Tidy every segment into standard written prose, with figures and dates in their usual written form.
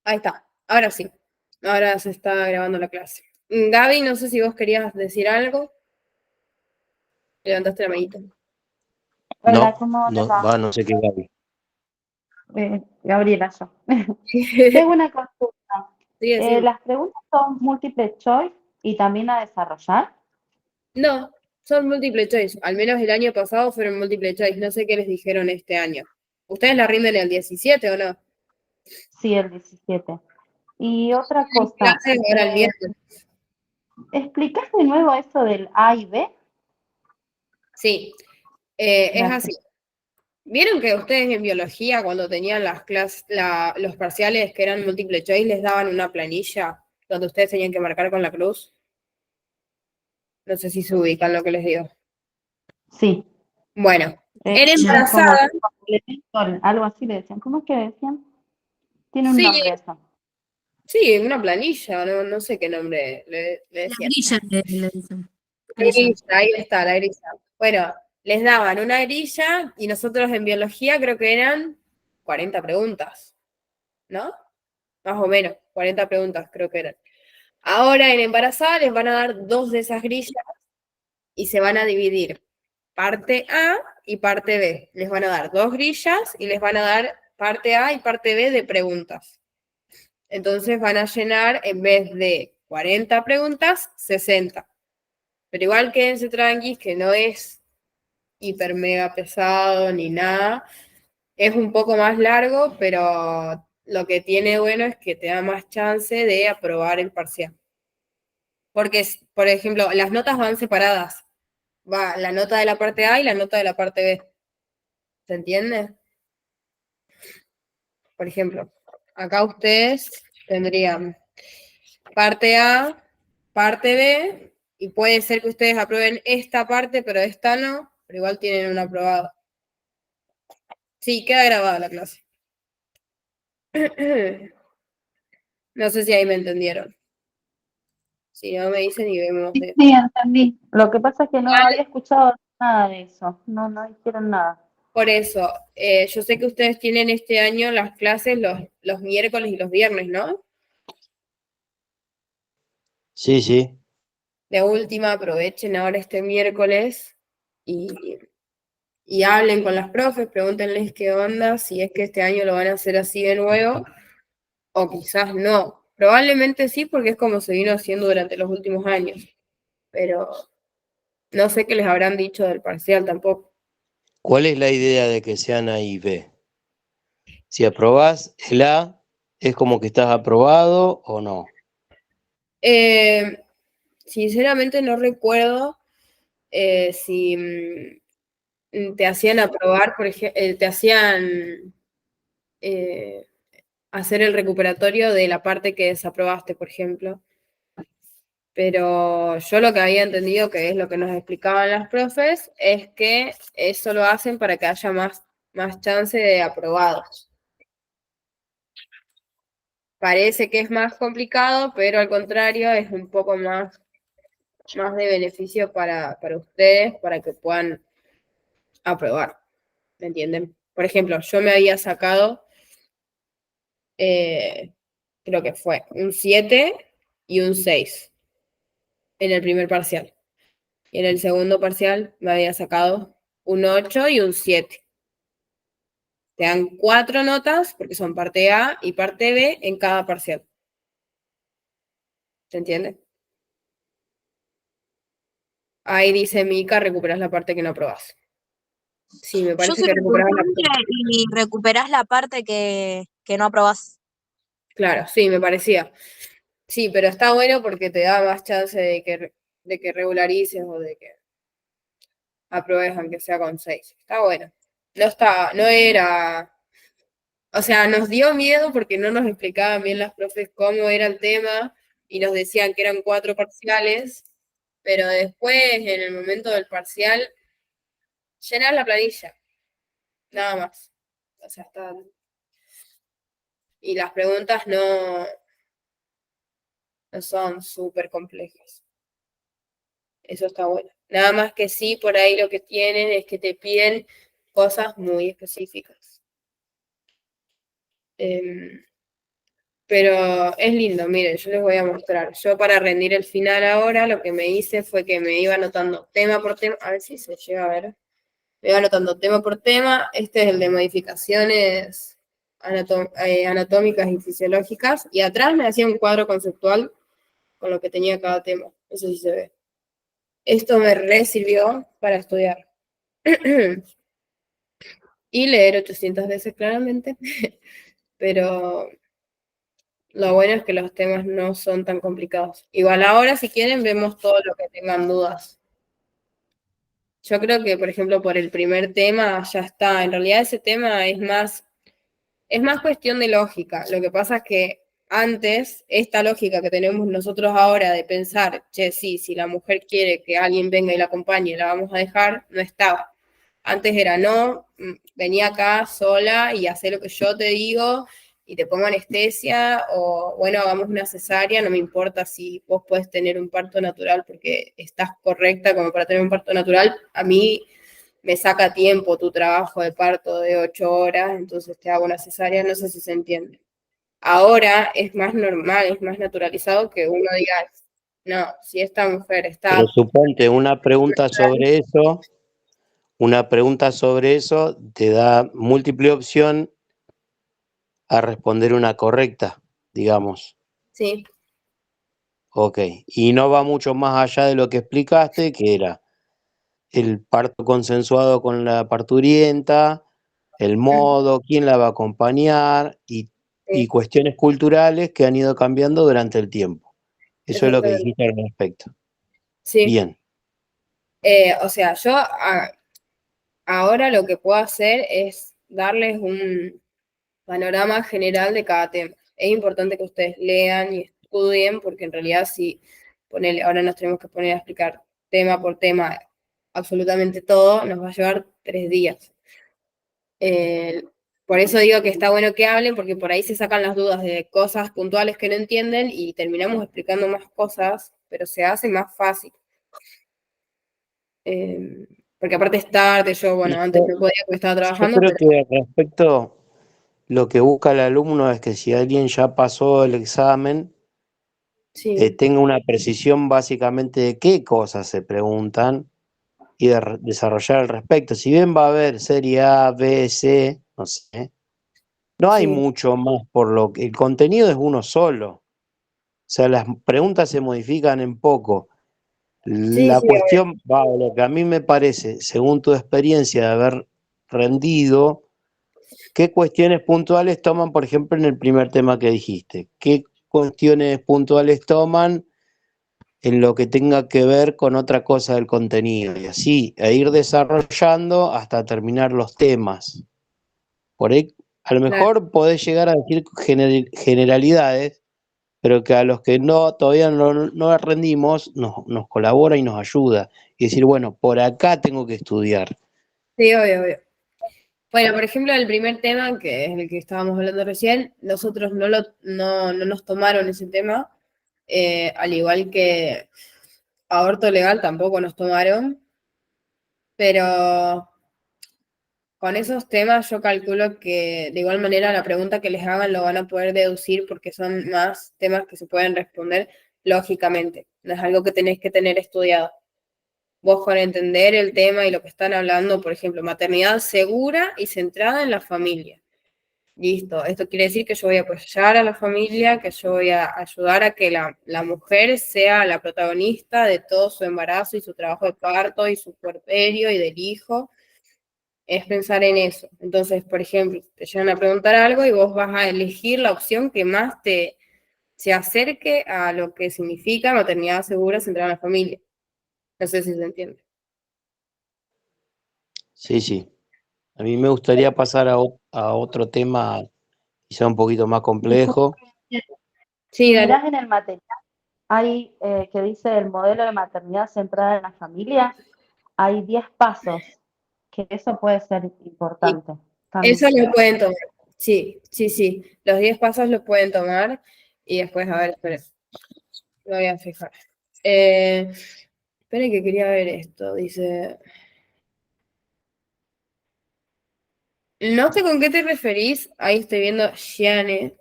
Ahí está, ahora sí. Ahora se está grabando la clase. Gaby, no sé si vos querías decir algo. Levantaste la manito. Hola, No, ¿cómo les no, va? no sé qué Gaby. Gabriela, yo. Tengo una consulta. Sí, decime. ¿Las preguntas son múltiple choice y también a desarrollar? No, son múltiple choice. Al menos el año pasado fueron múltiple choice. No sé qué les dijeron este año. ¿Ustedes la rinden el 17 o no? Sí, el 17. Y otra Hay cosa, clases ahora el miércoles. ¿explicás de nuevo eso del A y B? Sí, es así. Gracias. ¿Vieron que ustedes en biología, cuando tenían las clases, los parciales que eran múltiple choice, les daban una planilla donde ustedes tenían que marcar con la cruz? No sé si se ubican lo que les digo. Sí. Bueno, en Decían como embarazada, complemento, algo así le decían. ¿Cómo es que decían? Tiene un sí, nombre eso. sí, una planilla, no sé qué nombre le La decían. grilla le dicen. La Grilla. grilla, ahí está, la grilla. Bueno, les daban una grilla y nosotros en biología creo que eran 40 preguntas, ¿no? Más o menos, 40 preguntas creo que eran. Ahora en embarazada les van a dar dos de esas grillas y se van a dividir parte A y parte B. Les van a dar dos grillas y les van a dar parte A y parte B de preguntas. Entonces van a llenar, en vez de 40 preguntas, 60. Pero igual quédense tranquis que no es hiper mega pesado ni nada. Es un poco más largo, pero lo que tiene bueno es que te da más chance de aprobar el parcial. Porque, por ejemplo, las notas van separadas. Va la nota de la parte A y la nota de la parte B. ¿Se entiende? Por ejemplo, acá ustedes tendrían parte A, parte B, y puede ser que ustedes aprueben esta parte, pero esta no, pero igual tienen una aprobada. Sí, queda grabada la clase. No sé si ahí me entendieron. Si no me dicen y vemos Sí, de... sí, entendí. Lo que pasa es que no había escuchado nada de eso. No, no dijeron nada. Por eso, yo sé que ustedes tienen este año las clases los miércoles y los viernes, ¿no? Sí, sí. De última, aprovechen ahora este miércoles y, y hablen con las profes, pregúntenles qué onda, si es que este año lo van a hacer así de nuevo, o quizás no. Probablemente sí, porque es como se vino haciendo durante los últimos años, pero no sé qué les habrán dicho del parcial tampoco. ¿Cuál es la idea de que sean A y B? Si aprobás el A, ¿es como que estás aprobado o no? Eh, Sinceramente no recuerdo si te hacían aprobar, por ejemplo, te hacían eh, hacer el recuperatorio de la parte que desaprobaste, por ejemplo. Pero yo lo que había entendido, que es lo que nos explicaban las profes, es que eso lo hacen para que haya más chance de aprobados. Parece que es más complicado, pero al contrario es un poco más de beneficio para ustedes, para que puedan aprobar. ¿Me entienden? Por ejemplo, yo me había sacado, creo que fue un 7 y un 6 en el primer parcial. Y en el segundo parcial me había sacado un 8 y un 7. Te dan 4 notas, porque son parte A y parte B en cada parcial. ¿Se entiende? Ahí dice Mica, recuperas la parte que no aprobás. Sí, me Yo parece soy que recuperás la recurrente parte. y recuperás la parte que no aprobás. Claro, sí, me parecía. Sí, pero está bueno porque te da más chance de que regularices o de que apruebes aunque sea con 6. Está bueno. No era. O sea, nos dio miedo porque no nos explicaban bien las profes cómo era el tema y nos decían que eran 4 parciales, pero después, en el momento del parcial, llenar la planilla, nada más. O sea, está. Y las preguntas no son súper complejas. Eso está bueno. Nada más que sí, por ahí lo que tienen es que te piden cosas muy específicas. Pero es lindo, miren, yo les voy a mostrar. Yo para rendir el final ahora, lo que me hice fue que me iba anotando tema por tema, a ver si se llega a ver. Me iba anotando tema por tema. Este es el de modificaciones anatómicas y fisiológicas. Y atrás me hacía un cuadro conceptual con lo que tenía cada tema. Eso sí se ve. Esto me re sirvió para estudiar. Y leer 800 veces claramente. Pero lo bueno es que los temas no son tan complicados. Igual ahora, si quieren, vemos todo lo que tengan dudas. Yo creo que, por ejemplo, por el primer tema ya está. En realidad ese tema es más cuestión de lógica. Lo que pasa es que antes, esta lógica que tenemos nosotros ahora de pensar, che, sí, si la mujer quiere que alguien venga y la acompañe, la vamos a dejar, no estaba. Antes era, no, venía acá sola y hacer lo que yo te digo y te pongo anestesia, o bueno, hagamos una cesárea, no me importa si vos podés tener un parto natural porque estás correcta como para tener un parto natural, a mí me saca tiempo tu trabajo de parto de 8 horas, entonces te hago una cesárea, no sé si se entiende. Ahora es más normal, es más naturalizado que uno diga, no, si esta mujer Pero está... suponte una pregunta sobre eso te da múltiple opción a responder una correcta, digamos. Sí, Ok, y no va mucho más allá de lo que explicaste, que era el parto consensuado con la parturienta, el modo, quién la va a acompañar y sí, cuestiones culturales que han ido cambiando durante el tiempo. Eso es lo que exactamente. dijiste al respecto. Sí, Bien, o sea, yo ahora lo que puedo hacer es darles un panorama general de cada tema. Es importante que ustedes lean y estudien, porque en realidad si ponele, ahora nos tenemos que poner a explicar tema por tema absolutamente todo, nos va a llevar 3 días. Por eso digo que está bueno que hablen, porque por ahí se sacan las dudas de cosas puntuales que no entienden y terminamos explicando más cosas, pero se hace más fácil. Porque aparte es tarde, yo, y bueno, antes no podía porque estaba yo trabajando, creo pero que al respecto lo que busca el alumno es que si alguien ya pasó el examen, sí, tenga una precisión básicamente de qué cosas se preguntan y desarrollar al respecto. Si bien va a haber serie A, B, C, no sé, no hay sí, mucho más por lo que el contenido es uno solo. O sea, las preguntas se modifican en poco. sí, La sí, obvio. cuestión, va, lo que a mí me parece, según tu experiencia de haber rendido, ¿qué cuestiones puntuales toman, por ejemplo, en el primer tema que dijiste? ¿Qué cuestiones puntuales toman en lo que tenga que ver con otra cosa del contenido? Y así, a ir desarrollando hasta terminar los temas. Por ahí, a lo Claro. mejor podés llegar a decir generalidades, pero que a los que todavía no rendimos, nos colabora y nos ayuda. Y decir, bueno, por acá tengo que estudiar. Sí, obvio, obvio. Bueno, por ejemplo, el primer tema, que es el que estábamos hablando recién, nosotros no nos tomaron ese tema, al igual que aborto legal tampoco nos tomaron, pero con esos temas yo calculo que de igual manera la pregunta que les hagan lo van a poder deducir porque son más temas que se pueden responder lógicamente, no es algo que tenés que tener estudiado. Vos con entender el tema y lo que están hablando, por ejemplo, maternidad segura y centrada en la familia. Listo, esto quiere decir que yo voy a apoyar a la familia, que yo voy a ayudar a que la mujer sea la protagonista de todo su embarazo y su trabajo de parto y su puerperio y del hijo. Es pensar en eso. Entonces, por ejemplo, te llegan a preguntar algo y vos vas a elegir la opción que más se acerque a lo que significa maternidad segura centrada en la familia. No sé si se entiende. Sí, sí. A mí me gustaría pasar a otro tema quizá un poquito más Disculpa, complejo. Sí, si dale. mirás en el material, hay que dice el modelo de maternidad centrada en la familia, hay 10 pasos, que eso puede ser Y importante eso también. lo pueden tomar. Sí, sí, sí. Los 10 pasos los pueden tomar y después, a ver, esperen, lo voy a fijar. Esperen que quería ver esto. Dice, no sé con qué te referís. Ahí estoy viendo Gianne.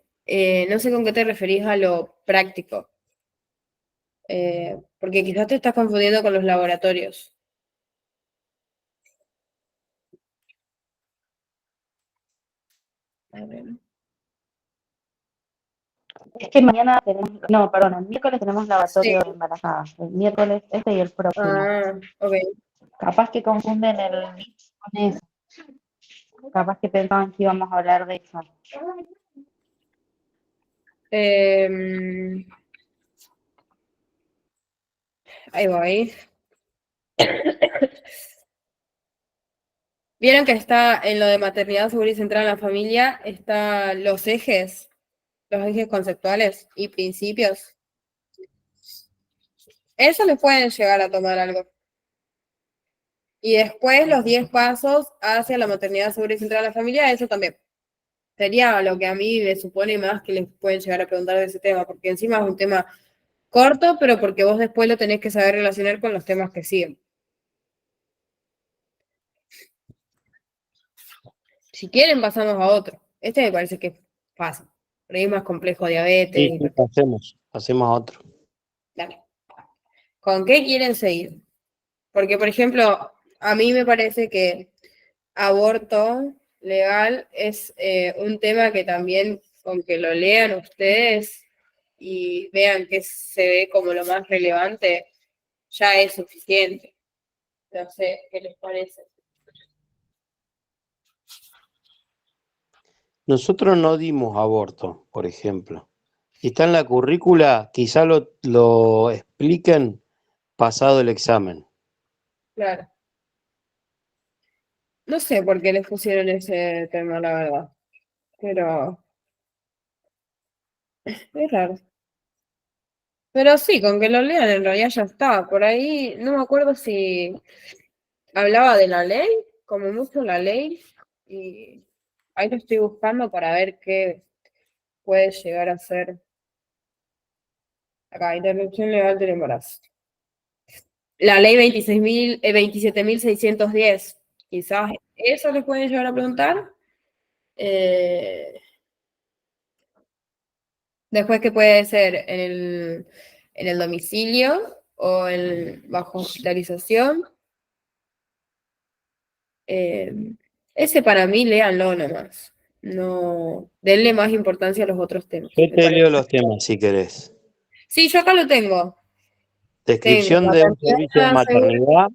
No sé con qué te referís a lo práctico, porque quizás te estás confundiendo con los laboratorios. A ver. Es que mañana tenemos, no, perdón, el miércoles tenemos Sí. laboratorio de embarazadas. El miércoles este y el próximo. Ok. Capaz que confunden el mix con eso. Capaz que pensaban que íbamos a hablar de eso. Ahí voy. Vieron que está en lo de maternidad segura y centrada en la familia, está los ejes conceptuales y principios. Eso les pueden llegar a tomar algo. Y después los 10 pasos hacia la maternidad segura y centrada en la familia, eso también. Sería lo que a mí me supone más que les pueden llegar a preguntar de ese tema, porque encima es un tema corto, pero porque vos después lo tenés que saber relacionar con los temas que siguen. Si quieren, pasamos a otro. Este me parece que es fácil. Por ahí es más complejo, diabetes. Sí, pasemos a otro. Dale. ¿Con qué quieren seguir? Porque, por ejemplo, a mí me parece que aborto legal es un tema que también, con que lo lean ustedes y vean que se ve como lo más relevante, ya es suficiente. No sé, ¿qué les parece? Nosotros no dimos aborto, por ejemplo. Si está en la currícula, quizá lo expliquen pasado el examen. Claro. No sé por qué les pusieron ese tema, la verdad. Pero es raro. Pero sí, con que lo lean en realidad ya está. Por ahí no me acuerdo si hablaba de la ley, como mucho la ley, y ahí lo estoy buscando para ver qué puede llegar a ser. Acá, interrupción legal del embarazo. La ley 27.610. Quizás eso les pueden llegar a preguntar. Después que puede ser en el domicilio o bajo hospitalización. Ese para mí, léanlo nomás. No, denle más importancia a los otros temas, Yo me te parece. leo los temas si querés. Sí, yo acá lo tengo. Tengo Descripción de un servicio de maternidad segura. maternidad, las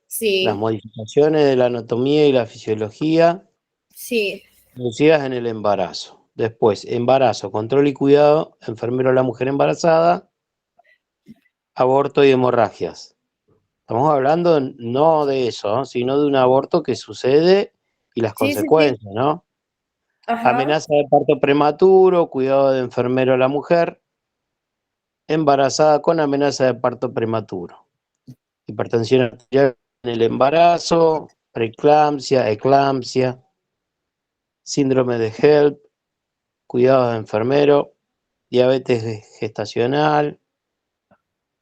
Sí, modificaciones de la anatomía y la fisiología sí, inducidas en el embarazo. Después, embarazo, control y cuidado, enfermero a la mujer embarazada, aborto y hemorragias. Estamos hablando no de eso, ¿no? Sino de un aborto que sucede y las sí, sí, sí. consecuencias, ¿no? Ajá, Amenaza de parto prematuro, cuidado de enfermero a la mujer, embarazada con amenaza de parto prematuro, hipertensión arterial en el embarazo, preeclampsia, eclampsia, síndrome de HELP, cuidado de enfermero, diabetes gestacional,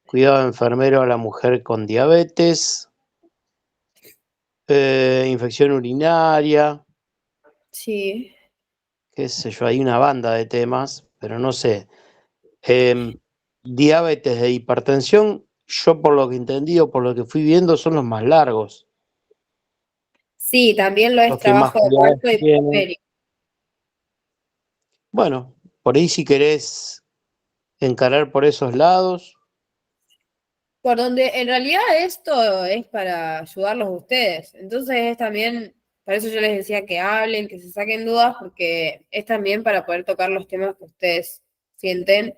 cuidado de enfermero a la mujer con diabetes, infección urinaria, sí. qué sé yo, hay una banda de temas, pero no sé. Diabetes e hipertensión, yo por lo que entendí o por lo que fui viendo, son los más largos, Sí, también lo es los que más trabajo de cuidados parto y tienen. puerperio. Bueno, por ahí si querés encarar por esos lados, Por donde en realidad esto es para ayudarlos a ustedes. Entonces es también, por eso yo les decía que hablen, que se saquen dudas, porque es también para poder tocar los temas que ustedes sienten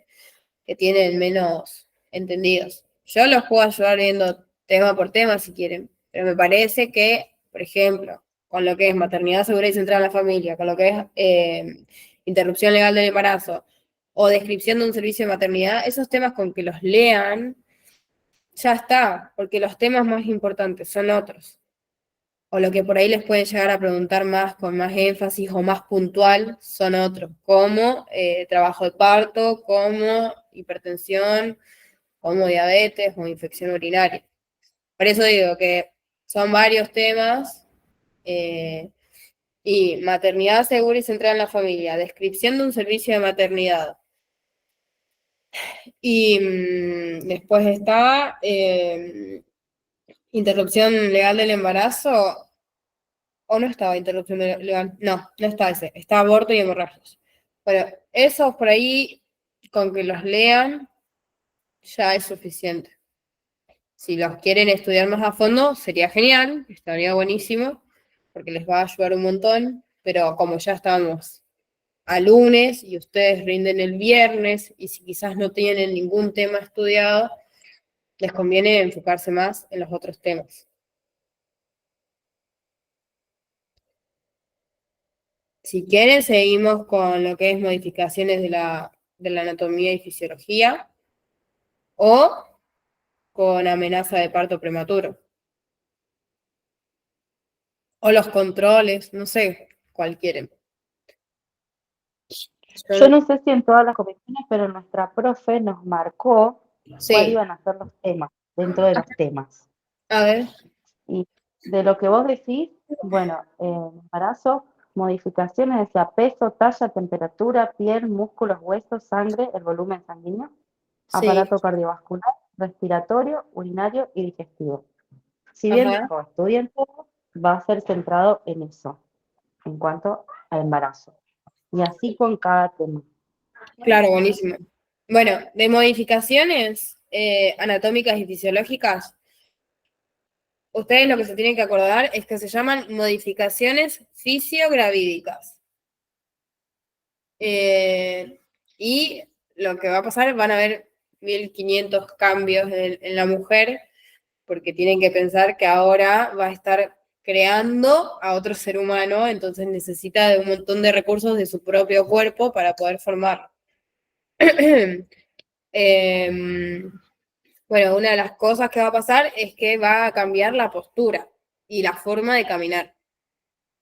que tienen menos entendidos. Yo los puedo ayudar viendo tema por tema si quieren, pero me parece que, por ejemplo, con lo que es maternidad segura y centrada en la familia, con lo que es interrupción legal del embarazo o descripción de un servicio de maternidad, esos temas con que los lean, ya está, porque los temas más importantes son otros. O lo que por ahí les pueden llegar a preguntar más, con más énfasis o más puntual, son otros, como trabajo de parto, como hipertensión, como diabetes o infección urinaria. Por eso digo que son varios temas y Y maternidad segura y centrada en la familia. Descripción de un servicio de maternidad. Y después está interrupción legal del embarazo. ¿O no estaba interrupción legal? No, no está ese. Está aborto y hemorragias. Bueno, esos por ahí, con que los lean, ya es suficiente. Si los quieren estudiar más a fondo, sería genial, estaría buenísimo, porque les va a ayudar un montón, pero como ya estamos a lunes y ustedes rinden el viernes, y si quizás no tienen ningún tema estudiado, les conviene enfocarse más en los otros temas. Si quieren, seguimos con lo que es modificaciones de la anatomía y fisiología, o con amenaza de parto prematuro. O los controles, no sé cuál quieren. Yo no sé si en todas las comisiones, pero nuestra profe nos marcó cuál Sí, iban a ser los temas, dentro de los temas. a ver. Y de lo que vos decís, bueno, embarazo, modificaciones decía peso, talla, temperatura, piel, músculos, huesos, sangre, el volumen sanguíneo, Sí, aparato cardiovascular, respiratorio, urinario y digestivo. Si bien ajá, dijo, estudien todo, va a ser centrado en eso, en cuanto al embarazo. Y así con cada tema. claro, buenísimo. Bueno, de modificaciones anatómicas y fisiológicas, ustedes lo que se tienen que acordar es que se llaman modificaciones fisiogravídicas. Y lo que va a pasar, van a haber 1500 cambios en la mujer, porque tienen que pensar que ahora va a estar creando a otro ser humano, entonces necesita de un montón de recursos de su propio cuerpo para poder formarlo. Bueno, una de las cosas que va a pasar es que va a cambiar la postura y la forma de caminar.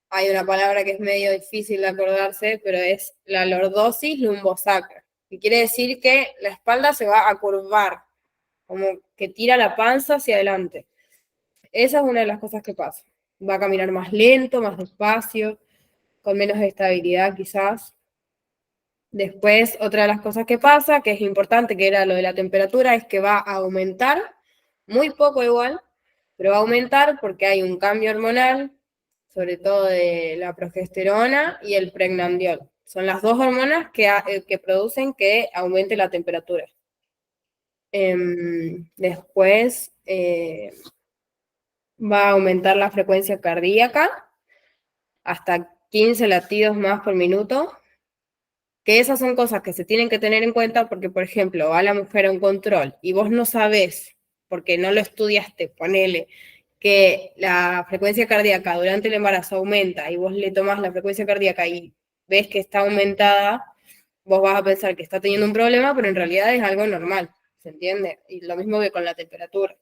Hay una palabra que es medio difícil de acordarse, pero es la lordosis lumbosacra, que quiere decir que la espalda se va a curvar, como que tira la panza hacia adelante. Esa es una de las cosas que pasa. Va a caminar más lento, más despacio, con menos estabilidad quizás. Después, otra de las cosas que pasa, que es importante, que era lo de la temperatura, es que va a aumentar, muy poco igual, pero va a aumentar porque hay un cambio hormonal, sobre todo de la progesterona y el pregnandiol. Son las dos hormonas que producen que aumente la temperatura. Después va a aumentar la frecuencia cardíaca hasta 15 latidos más por minuto, que esas son cosas que se tienen que tener en cuenta porque, por ejemplo, va la mujer a un control y vos no sabés, porque no lo estudiaste, ponele, que la frecuencia cardíaca durante el embarazo aumenta y vos le tomás la frecuencia cardíaca y ves que está aumentada, vos vas a pensar que está teniendo un problema, pero en realidad es algo normal, ¿se entiende? Y lo mismo que con la temperatura.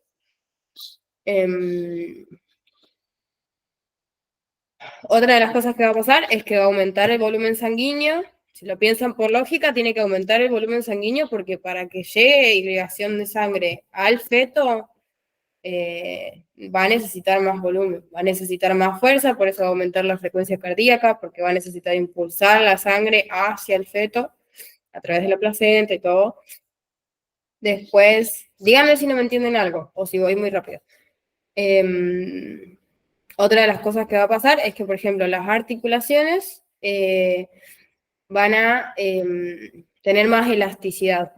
Otra de las cosas que va a pasar es que va a aumentar el volumen sanguíneo. Si lo piensan por lógica, tiene que aumentar el volumen sanguíneo porque para que llegue irrigación de sangre al feto, va a necesitar más volumen, va a necesitar más fuerza, por eso va a aumentar la frecuencia cardíaca, porque va a necesitar impulsar la sangre hacia el feto a través de la placenta y todo. Después, díganme si no me entienden algo o si voy muy rápido. Otra de las cosas que va a pasar es que, por ejemplo, las articulaciones van a tener más elasticidad,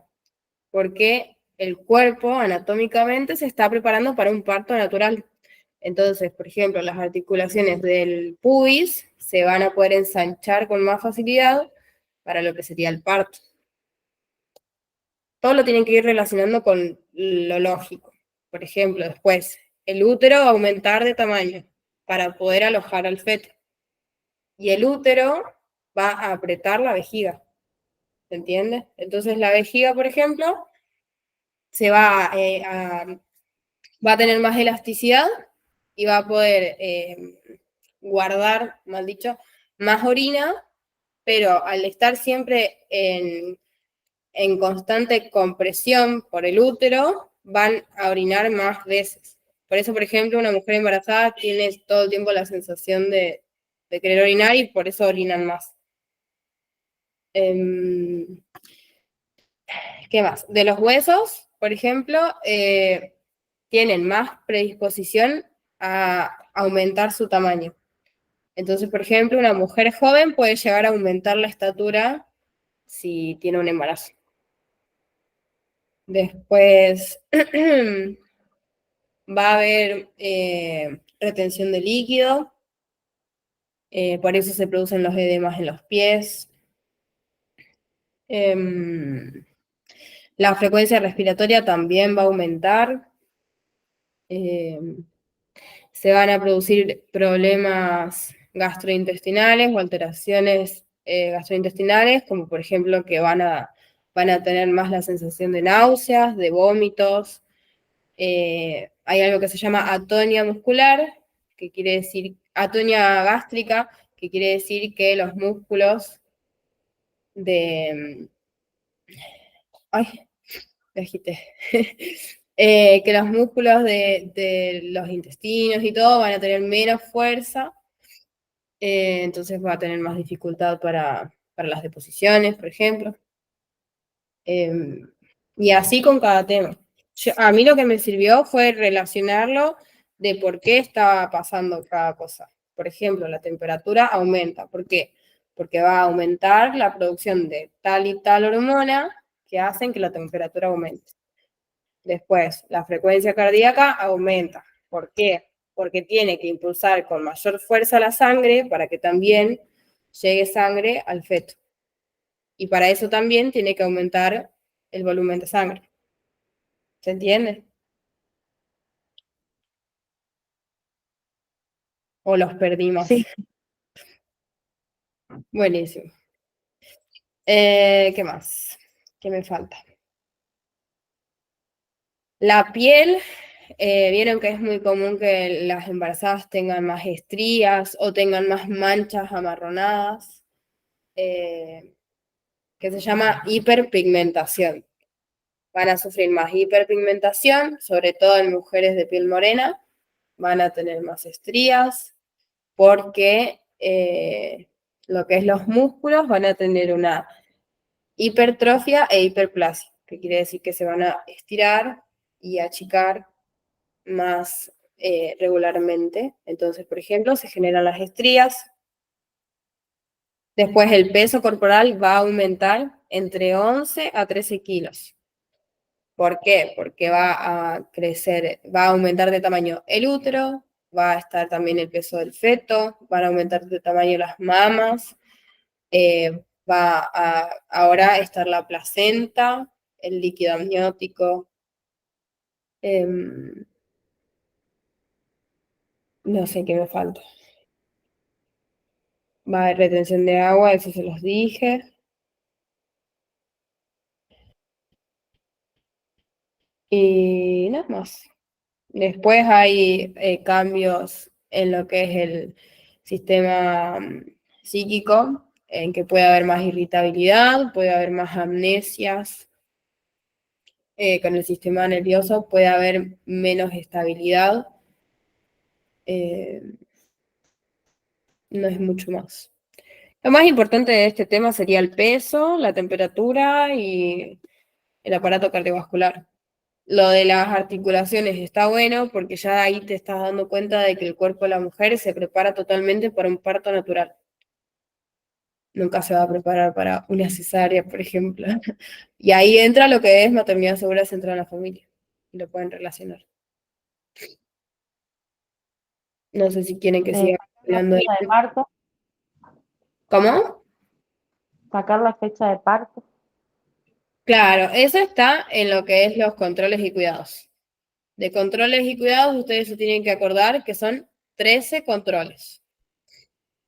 porque el cuerpo anatómicamente se está preparando para un parto natural. Entonces, por ejemplo, las articulaciones del pubis se van a poder ensanchar con más facilidad para lo que sería el parto. Todo lo tienen que ir relacionando con lo lógico. Por ejemplo, después, el útero va a aumentar de tamaño para poder alojar al feto. Y el útero va a apretar la vejiga. ¿Se entiende? Entonces la vejiga, por ejemplo, se va a tener más elasticidad y va a poder guardar, mal dicho, más orina, pero al estar siempre en constante compresión por el útero, van a orinar más veces. Por eso, por ejemplo, una mujer embarazada tiene todo el tiempo la sensación de de querer orinar y por eso orinan más. ¿Qué más? De los huesos, por ejemplo, tienen más predisposición a aumentar su tamaño. Entonces, por ejemplo, una mujer joven puede llegar a aumentar la estatura si tiene un embarazo. Después va a haber retención de líquido, por eso se producen los edemas en los pies. La frecuencia respiratoria también va a aumentar. Se van a producir problemas gastrointestinales o alteraciones gastrointestinales, como por ejemplo que van a tener más la sensación de náuseas, de vómitos. Hay algo que se llama atonia muscular, que quiere decir, atonia gástrica, que quiere decir que los músculos de... Ay, me agité. Que los músculos de los intestinos y todo van a tener menos fuerza, entonces va a tener más dificultad para las deposiciones, por ejemplo. Y así con cada tema. A mí lo que me sirvió fue relacionarlo de por qué estaba pasando cada cosa. Por ejemplo, la temperatura aumenta. ¿Por qué? Porque va a aumentar la producción de tal y tal hormona que hacen que la temperatura aumente. Después, la frecuencia cardíaca aumenta. ¿Por qué? Porque tiene que impulsar con mayor fuerza la sangre para que también llegue sangre al feto. Y para eso también tiene que aumentar el volumen de sangre. ¿Se entiende? ¿O los perdimos? Sí, Buenísimo. ¿Qué más? ¿Qué me falta? La piel, vieron que es muy común que las embarazadas tengan más estrías o tengan más manchas amarronadas, que se llama hiperpigmentación. Van a sufrir más hiperpigmentación, sobre todo en mujeres de piel morena, van a tener más estrías, porque lo que es los músculos van a tener una hipertrofia e hiperplasia, que quiere decir que se van a estirar y achicar más regularmente. Entonces, por ejemplo, se generan las estrías. Después el peso corporal va a aumentar entre 11 a 13 kilos. ¿Por qué? Porque va a crecer, va a aumentar de tamaño el útero, va a estar también el peso del feto, van a aumentar de tamaño las mamas, va a ahora estar la placenta, el líquido amniótico, no sé qué me falta. Va a haber retención de agua, eso se los dije. Y nada más. Después hay cambios en lo que es el sistema psíquico, en que puede haber más irritabilidad, puede haber más amnesias. Con el sistema nervioso puede haber menos estabilidad. No es mucho más. Lo más importante de este tema sería el peso, la temperatura y el aparato cardiovascular. Lo de las articulaciones está bueno porque ya ahí te estás dando cuenta de que el cuerpo de la mujer se prepara totalmente para un parto natural. Nunca se va a preparar para una cesárea, por ejemplo. Y ahí entra lo que es maternidad segura centrada en la familia. Y lo pueden relacionar. No sé si quieren que siga la hablando de fecha de esto. parto, ¿Cómo? sacar la fecha de parto. Claro, eso está en lo que es los controles y cuidados. De controles y cuidados, ustedes se tienen que acordar que son 13 controles.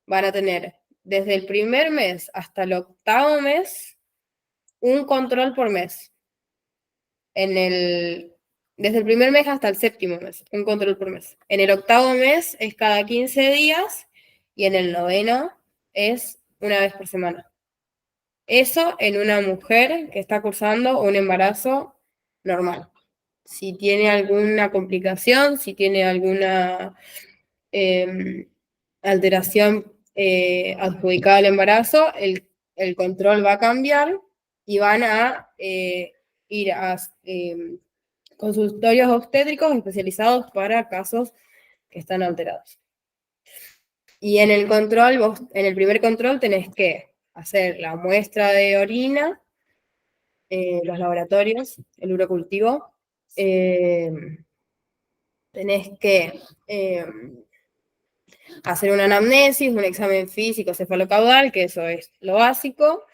Van a tener desde el primer mes hasta el octavo mes un control por mes. Desde el primer mes hasta el séptimo mes, un control por mes. En el octavo mes es cada 15 días y en el noveno es una vez por semana. Eso en una mujer que está cursando un embarazo normal. Si tiene alguna complicación, si tiene alguna alteración adjudicada al embarazo, el control va a cambiar y van a ir a consultorios obstétricos especializados para casos que están alterados. Y en el control, vos en el primer control tenés que hacer la muestra de orina, los laboratorios, el urocultivo, tenés que hacer una anamnesis, un examen físico cefalocaudal, que eso es lo básico.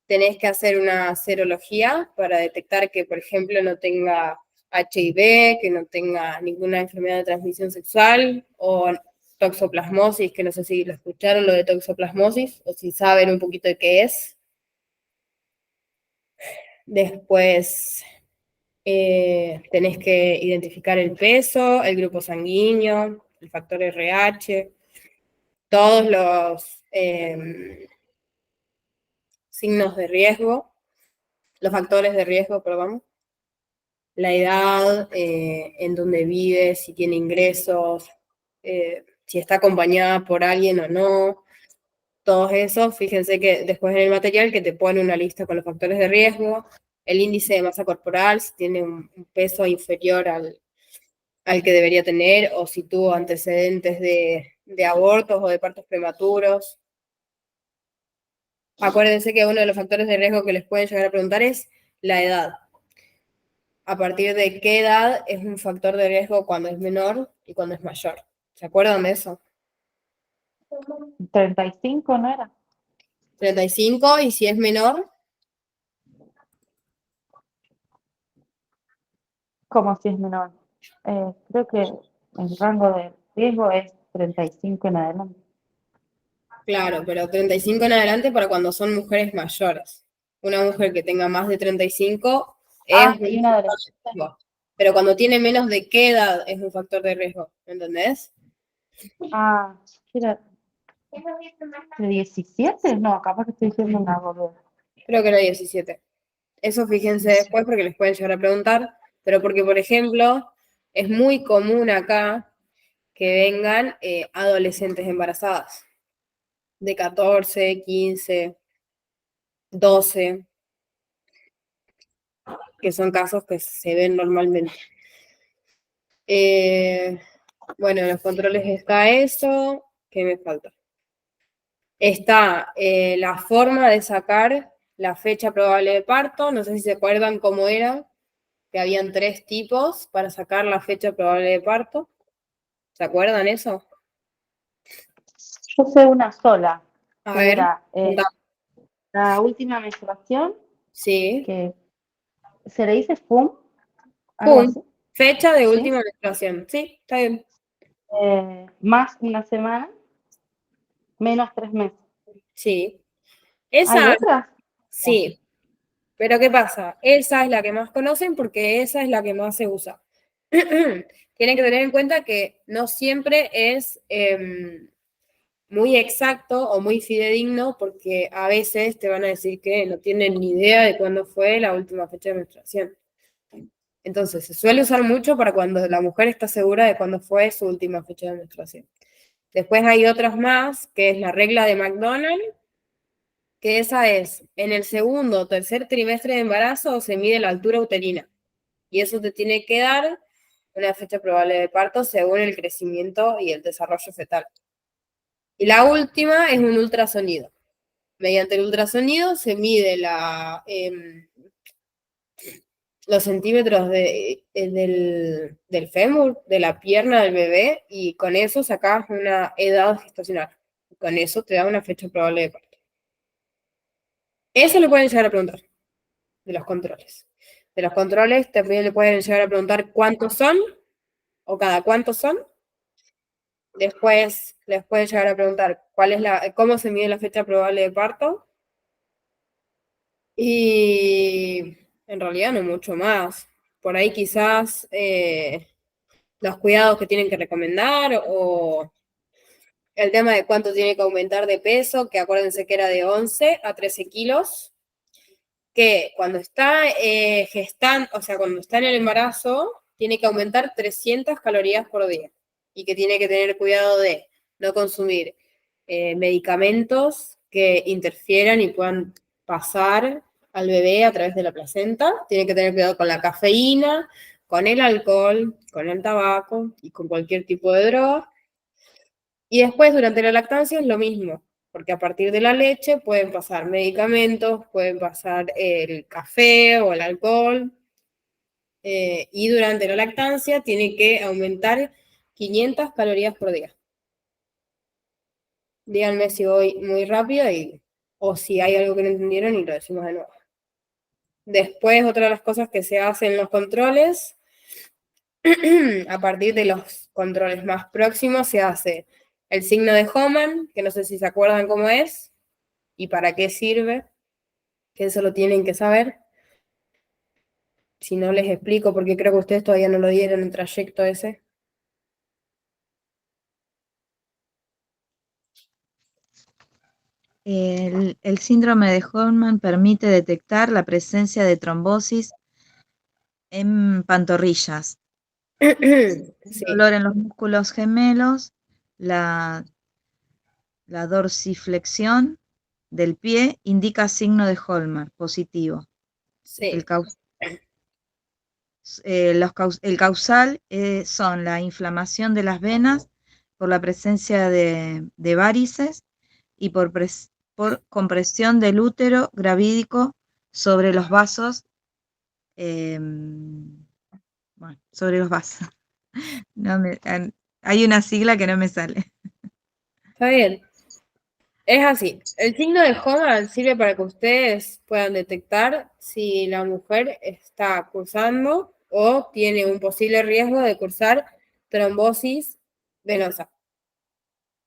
Tenés que hacer una serología para detectar que, por ejemplo, no tenga HIV, que no tenga ninguna enfermedad de transmisión sexual, o toxoplasmosis, que no sé si lo escucharon, lo de toxoplasmosis, o si saben un poquito de qué es. Después tenés que identificar el peso, el grupo sanguíneo, el factor RH, todos los signos de riesgo, los factores de riesgo, perdón, la edad, en donde vive, si tiene ingresos, si está acompañada por alguien o no, todos esos. Fíjense que después en el material que te pone una lista con los factores de riesgo, el índice de masa corporal, si tiene un peso inferior al que debería tener, o si tuvo antecedentes de abortos o de partos prematuros. Acuérdense que uno de los factores de riesgo que les pueden llegar a preguntar es la edad. A partir de qué edad es un factor de riesgo cuando es menor y cuando es mayor. ¿Se acuerdan de eso? 35, ¿no era? 35, y si es menor, Como si es menor. Creo que el rango de riesgo es 35 en adelante. claro, pero 35 en adelante para cuando son mujeres mayores. Una mujer que tenga más de 35 es y un una factor de riesgo. Pero cuando tiene menos de qué edad es un factor de riesgo, ¿entendés? Era de 17, no, capaz que estoy diciendo una boludez. Creo que era 17. Eso fíjense después porque les pueden llegar a preguntar, pero porque, por ejemplo, es muy común acá que vengan adolescentes embarazadas de 14, 15, 12, que son casos que se ven normalmente. Bueno, en los controles está eso. ¿Qué me falta? Está la forma de sacar la fecha probable de parto. No sé si se acuerdan cómo era, que habían 3 tipos para sacar la fecha probable de parto. ¿Se acuerdan eso? Yo sé una sola, A que ver, era contá. la última menstruación, Sí. que se le dice FUM, algo ¡Pum! así, Fecha de ¿sí? última menstruación. Sí, está bien. Más una semana, menos 3 meses. Sí. ¿Hay Esa, otras? sí. Pero ¿qué pasa? Esa es la que más conocen porque esa es la que más se usa. Tienen que tener en cuenta que no siempre es muy exacto o muy fidedigno, porque a veces te van a decir que no tienen ni idea de cuándo fue la última fecha de menstruación. Entonces, se suele usar mucho para cuando la mujer está segura de cuándo fue su última fecha de menstruación. Después hay otras más, que es la regla de McDonald, que esa es, en el segundo o tercer trimestre de embarazo se mide la altura uterina. Y eso te tiene que dar una fecha probable de parto según el crecimiento y el desarrollo fetal. Y la última es un ultrasonido. Mediante el ultrasonido se mide los centímetros del fémur, de la pierna del bebé, y con eso sacas una edad gestacional. Con eso te da una fecha probable de parto. Eso le pueden llegar a preguntar de los controles. De los controles también le pueden llegar a preguntar cuántos son o cada cuántos son. Después les pueden llegar a preguntar cómo se mide la fecha probable de parto. Y en realidad no mucho más. Por ahí quizás los cuidados que tienen que recomendar, o el tema de cuánto tiene que aumentar de peso, que acuérdense que era de 11 a 13 kilos, que cuando está gestando, o sea, cuando está en el embarazo, tiene que aumentar 300 calorías por día, y que tiene que tener cuidado de no consumir medicamentos que interfieran y puedan pasar al bebé a través de la placenta. Tiene que tener cuidado con la cafeína, con el alcohol, con el tabaco y con cualquier tipo de droga. Y después, durante la lactancia, es lo mismo, porque a partir de la leche pueden pasar medicamentos, pueden pasar el café o el alcohol, y durante la lactancia tiene que aumentar 500 calorías por día. Díganme si voy muy rápido o si hay algo que no entendieron y lo decimos de nuevo. Después, otra de las cosas que se hacen en los controles, a partir de los controles más próximos, se hace el signo de Hohmann, que no sé si se acuerdan cómo es y para qué sirve, que eso lo tienen que saber. Si no, les explico, porque creo que ustedes todavía no lo dieron en el trayecto ese. El síndrome de Hoffmann permite detectar la presencia de trombosis en pantorrillas, Sí, dolor en los músculos gemelos, la dorsiflexión del pie indica signo de Hoffmann positivo. sí. El causal son la inflamación de las venas por la presencia de varices y por compresión del útero gravídico sobre los vasos, sobre los vasos. Hay una sigla que no me sale. Está bien. Es así. El signo de Hohmann sirve para que ustedes puedan detectar si la mujer está cursando o tiene un posible riesgo de cursar trombosis venosa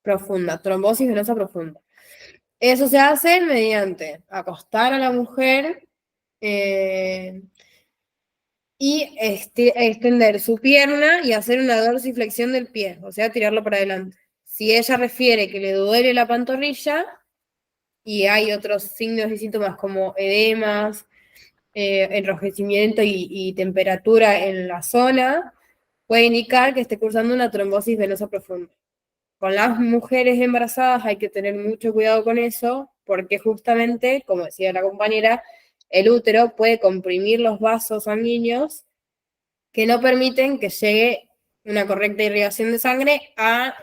profunda. Trombosis venosa profunda. Eso se hace mediante acostar a la mujer y extender su pierna y hacer una dorsiflexión del pie, o sea, tirarlo para adelante. Si ella refiere que le duele la pantorrilla y hay otros signos y síntomas como edemas, enrojecimiento y temperatura en la zona, puede indicar que esté cursando una trombosis venosa profunda. Con las mujeres embarazadas hay que tener mucho cuidado con eso, porque justamente, como decía la compañera, el útero puede comprimir los vasos sanguíneos que no permiten que llegue una correcta irrigación de sangre a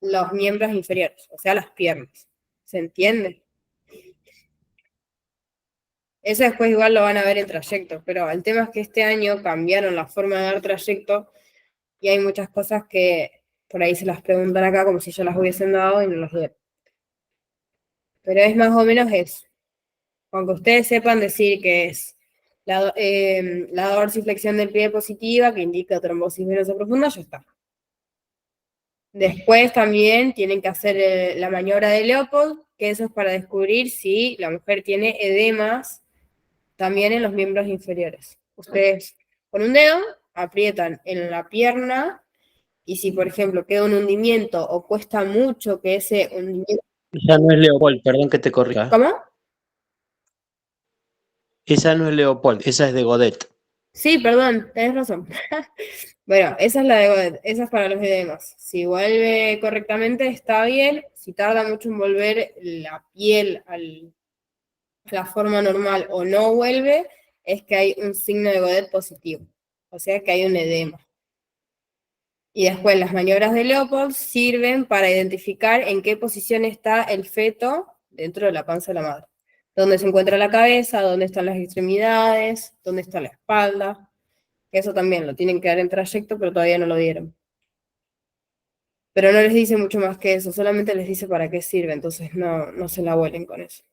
los miembros inferiores, o sea, las piernas. ¿Se entiende? Eso después igual lo van a ver en trayecto, pero el tema es que este año cambiaron la forma de dar trayecto y hay muchas cosas que por ahí se las preguntan acá como si ya las hubiesen dado y no las dieron. Pero es más o menos eso. Aunque ustedes sepan decir que es la dorsiflexión del pie positiva, que indica trombosis venosa profunda, ya está. Después también tienen que hacer la maniobra de Leopold, que eso es para descubrir si la mujer tiene edemas también en los miembros inferiores. Ustedes con un dedo aprietan en la pierna y si, por ejemplo, queda un hundimiento o cuesta mucho que ese hundimiento... Esa no es Leopold, perdón que te corrija. ¿Cómo? Esa no es Leopold, esa es de Godet. Sí, perdón, tenés razón. Bueno, esa es la de Godet, esa es para los edemas. Si vuelve correctamente, está bien. Si tarda mucho en volver la piel a la forma normal o no vuelve, es que hay un signo de Godet positivo. O sea que hay un edema. Y después las maniobras de Leopold sirven para identificar en qué posición está el feto dentro de la panza de la madre. Dónde se encuentra la cabeza, dónde están las extremidades, dónde está la espalda. Eso también lo tienen que dar en trayecto, pero todavía no lo dieron. Pero no les dice mucho más que eso, solamente les dice para qué sirve, entonces no se la vuelen con eso.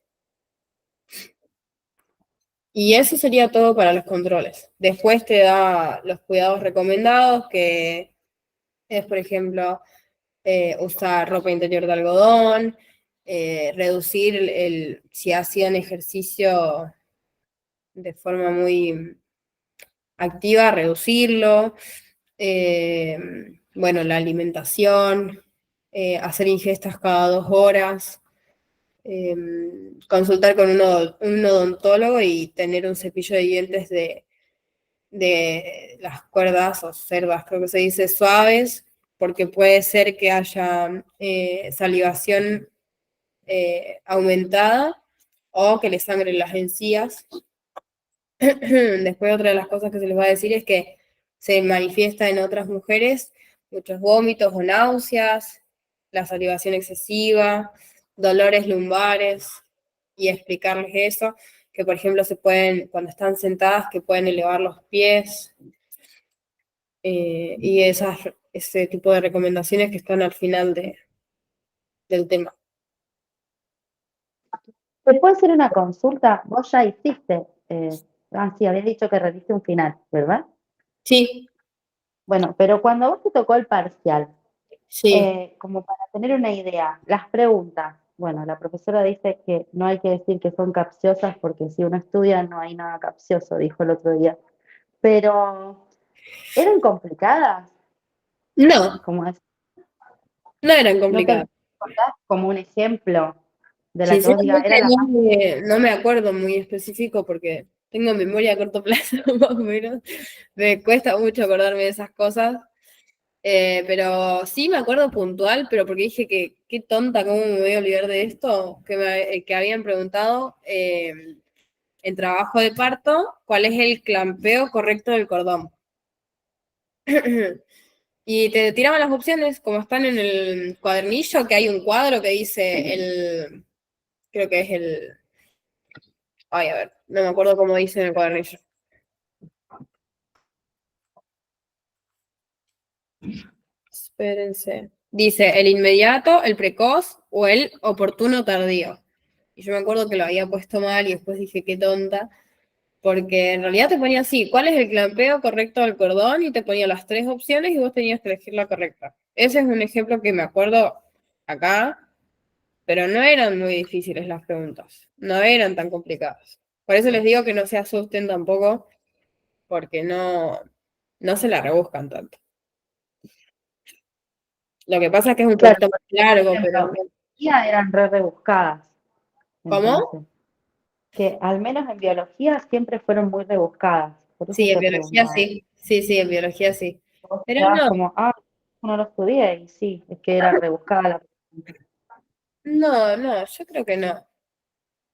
Y eso sería todo para los controles. Después te da los cuidados recomendados, que es, por ejemplo, usar ropa interior de algodón, reducir si hacían ejercicio de forma muy activa, reducirlo. Bueno, la alimentación, hacer ingestas cada 2 horas, consultar con un odontólogo y tener un cepillo de dientes de las cuerdas o cerdas, creo que se dice, suaves, porque puede ser que haya salivación aumentada o que le sangren las encías. Después otra de las cosas que se les va a decir es que se manifiesta en otras mujeres muchos vómitos o náuseas, la salivación excesiva, dolores lumbares, y explicarles eso, que por ejemplo se pueden, cuando están sentadas, que pueden elevar los pies, y ese tipo de recomendaciones que están al final del tema. ¿Te puedo hacer una consulta? Vos ya hiciste, sí, habías dicho que rendiste un final, ¿verdad? Sí, Bueno, pero cuando a vos te tocó el parcial, sí, como para tener una idea, las preguntas, bueno, la profesora dice que no hay que decir que son capciosas porque si uno estudia no hay nada capcioso, dijo el otro día, pero ¿eran complicadas? no, Como es, no eran ¿no te complicadas. acordás como un ejemplo de la que vos digas, Sinceramente era la más... no me acuerdo muy específico porque tengo memoria a corto plazo, más o menos. Me cuesta mucho acordarme de esas cosas. Pero sí me acuerdo puntual, pero porque dije que qué tonta, ¿cómo me voy a olvidar de esto? Que habían preguntado en trabajo de parto, ¿cuál es el clampeo correcto del cordón? Y te tiraban las opciones, como están en el cuadernillo, que hay un cuadro que dice creo que es ay, a ver, no me acuerdo cómo dice en el cuadernillo. Espérense. Dice el inmediato, el precoz o el oportuno tardío. Y yo me acuerdo que lo había puesto mal y después dije qué tonta, porque en realidad te ponía así, ¿cuál es el clampeo correcto del cordón? Y te ponía las 3 opciones y vos tenías que elegir la correcta. Ese es un ejemplo que me acuerdo acá, pero no eran muy difíciles las preguntas, no eran tan complicadas. Por eso les digo que no se asusten tampoco, porque no se la rebuscan tanto. Lo que pasa es que es un Claro, poquito más porque, por largo, ejemplo, pero... en biología eran re rebuscadas, ¿Cómo? entonces, que al menos en biología siempre fueron muy rebuscadas, por eso Sí, en te biología preguntaba. sí. Sí, sí, en biología sí. Vos Pero quedabas no, como, no lo estudié, y sí, es que era rebuscada la pregunta. no, yo creo que no.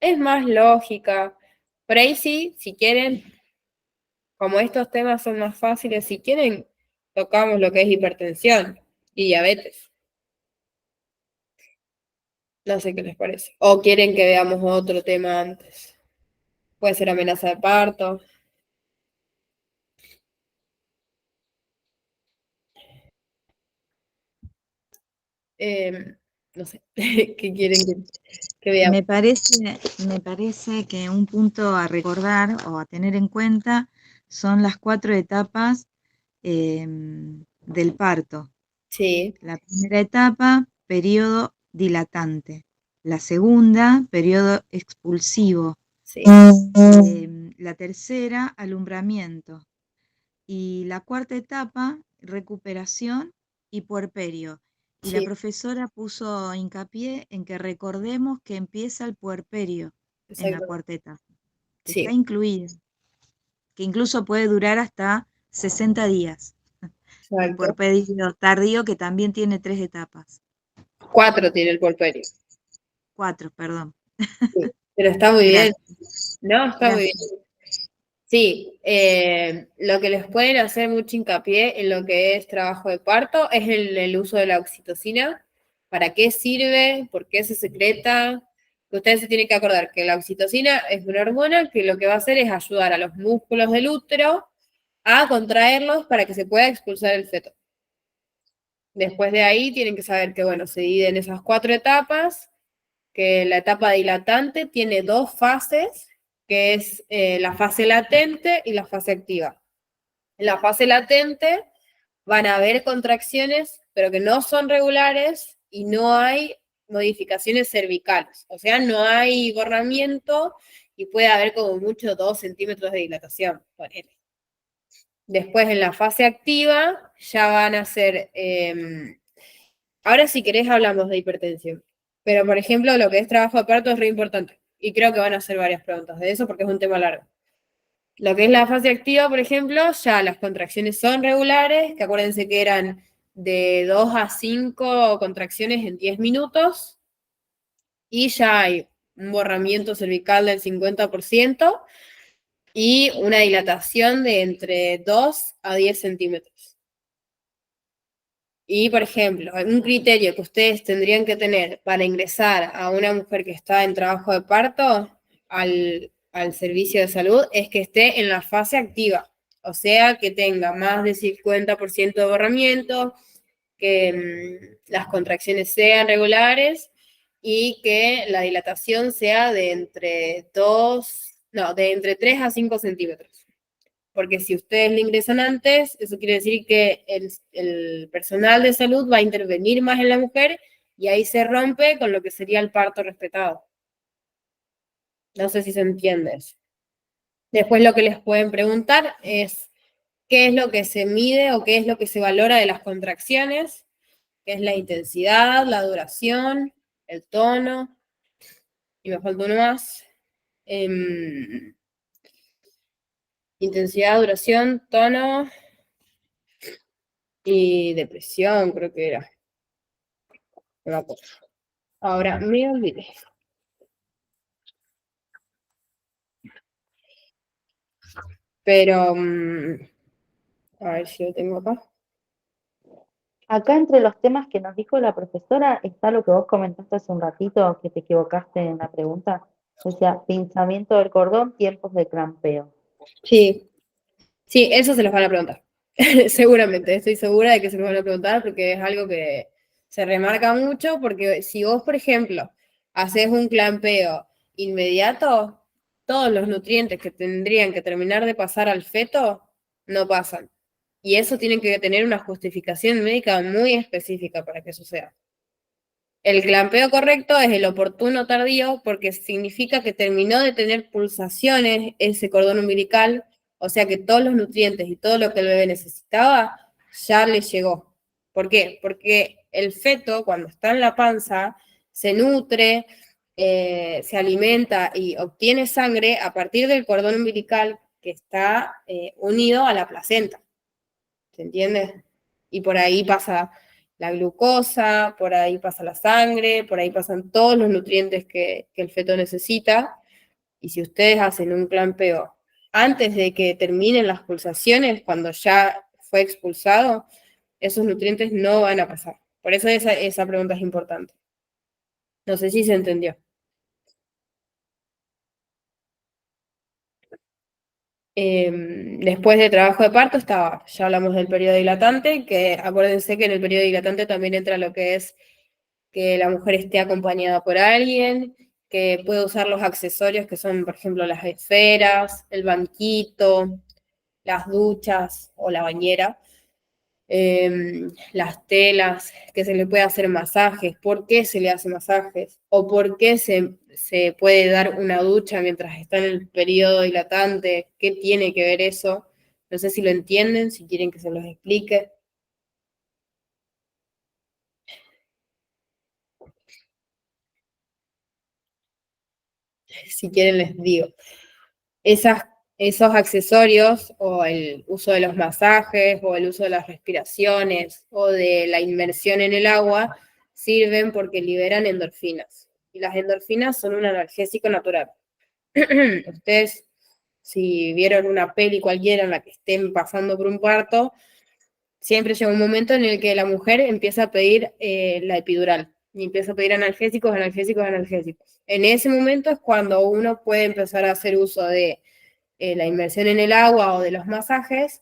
Es más lógica. Por ahí sí, si quieren, como estos temas son más fáciles, si quieren, tocamos lo que es hipertensión y diabetes. No sé qué les parece. O quieren que veamos otro tema antes. Puede ser amenaza de parto. No sé, ¿qué quieren que veamos? Me parece que un punto a recordar o a tener en cuenta son las 4 etapas del parto. Sí, La primera etapa, periodo dilatante. La segunda, periodo expulsivo. sí, La tercera, alumbramiento. Y la cuarta etapa, recuperación y puerperio. Y la sí, profesora puso hincapié en que recordemos que empieza el puerperio en la exacto. cuarta etapa, que está Sí, incluido, que incluso puede durar hasta 60 días. El exacto. puerperio tardío que también tiene 3 etapas. 4 tiene el puerperio. 4, perdón. Sí, pero está muy bien. Gracias. No, está muy bien. Gracias. Sí, lo que les pueden hacer mucho hincapié en lo que es trabajo de parto es el uso de la oxitocina. ¿Para qué sirve? ¿Por qué se secreta? Que ustedes se tienen que acordar que la oxitocina es una hormona que lo que va a hacer es ayudar a los músculos del útero a contraerlos para que se pueda expulsar el feto. Después de ahí tienen que saber que, bueno, se dividen esas 4 etapas, que la etapa dilatante tiene 2 fases, que es la fase latente y la fase activa. En la fase latente van a haber contracciones, pero que no son regulares y no hay modificaciones cervicales. O sea, no hay borramiento y puede haber como mucho 2 centímetros de dilatación. Ponele. Después en la fase activa ya van a ser... ahora si querés hablamos de hipertensión. Pero por ejemplo, lo que es trabajo de parto es re importante. Y creo que van a hacer varias preguntas de eso porque es un tema largo. Lo que es la fase activa, por ejemplo, ya las contracciones son regulares, que acuérdense que eran de 2 a 5 contracciones en 10 minutos y ya hay un borramiento cervical del 50% y una dilatación de entre 2 a 10 centímetros. Y, por ejemplo, un criterio que ustedes tendrían que tener para ingresar a una mujer que está en trabajo de parto al servicio de salud es que esté en la fase activa, o sea, que tenga más de 50% de borramiento, que las contracciones sean regulares y que la dilatación sea de entre 3 a 5 centímetros. Porque si ustedes le ingresan antes, eso quiere decir que el personal de salud va a intervenir más en la mujer y ahí se rompe con lo que sería el parto respetado. No sé si se entiende eso. Después lo que les pueden preguntar es qué es lo que se mide o qué es lo que se valora de las contracciones, qué es la intensidad, la duración, el tono, y me falta uno más. Intensidad, duración, tono y depresión, creo que era. No me acuerdo. Ahora me olvidé. Pero, a ver si lo tengo acá. Acá entre los temas que nos dijo la profesora está lo que vos comentaste hace un ratito, que te equivocaste en la pregunta. Decía, pinzamiento del cordón, tiempos de crampeo. Sí, sí, eso se los van a preguntar. Seguramente, estoy segura de que se los van a preguntar porque es algo que se remarca mucho, porque si vos, por ejemplo, haces un clampeo inmediato, todos los nutrientes que tendrían que terminar de pasar al feto no pasan. Y eso tiene que tener una justificación médica muy específica para que suceda. El clampeo correcto es el oportuno tardío porque significa que terminó de tener pulsaciones ese cordón umbilical, o sea que todos los nutrientes y todo lo que el bebé necesitaba ya le llegó. ¿Por qué? Porque el feto, cuando está en la panza, se nutre, se alimenta y obtiene sangre a partir del cordón umbilical que está unido a la placenta. ¿Se entiende? Y por ahí pasa la glucosa, por ahí pasa la sangre, por ahí pasan todos los nutrientes que el feto necesita. Y si ustedes hacen un clampeo antes de que terminen las pulsaciones, cuando ya fue expulsado, esos nutrientes no van a pasar. Por eso esa pregunta es importante. No sé si se entendió. Después de trabajo de parto ya hablamos del periodo dilatante, que acuérdense que en el periodo dilatante también entra lo que es que la mujer esté acompañada por alguien, que puede usar los accesorios que son, por ejemplo, las esferas, el banquito, las duchas o la bañera, las telas, que se le puede hacer masajes, por qué se le hace masajes, o por qué se puede dar una ducha mientras está en el periodo dilatante, qué tiene que ver eso. No sé si lo entienden, si quieren que se los explique. Si quieren les digo. Esos accesorios o el uso de los masajes o el uso de las respiraciones o de la inmersión en el agua sirven porque liberan endorfinas. Y las endorfinas son un analgésico natural. Ustedes, si vieron una peli cualquiera en la que estén pasando por un parto, siempre llega un momento en el que la mujer empieza a pedir la epidural y empieza a pedir analgésicos, analgésicos, analgésicos. En ese momento es cuando uno puede empezar a hacer uso de la inmersión en el agua o de los masajes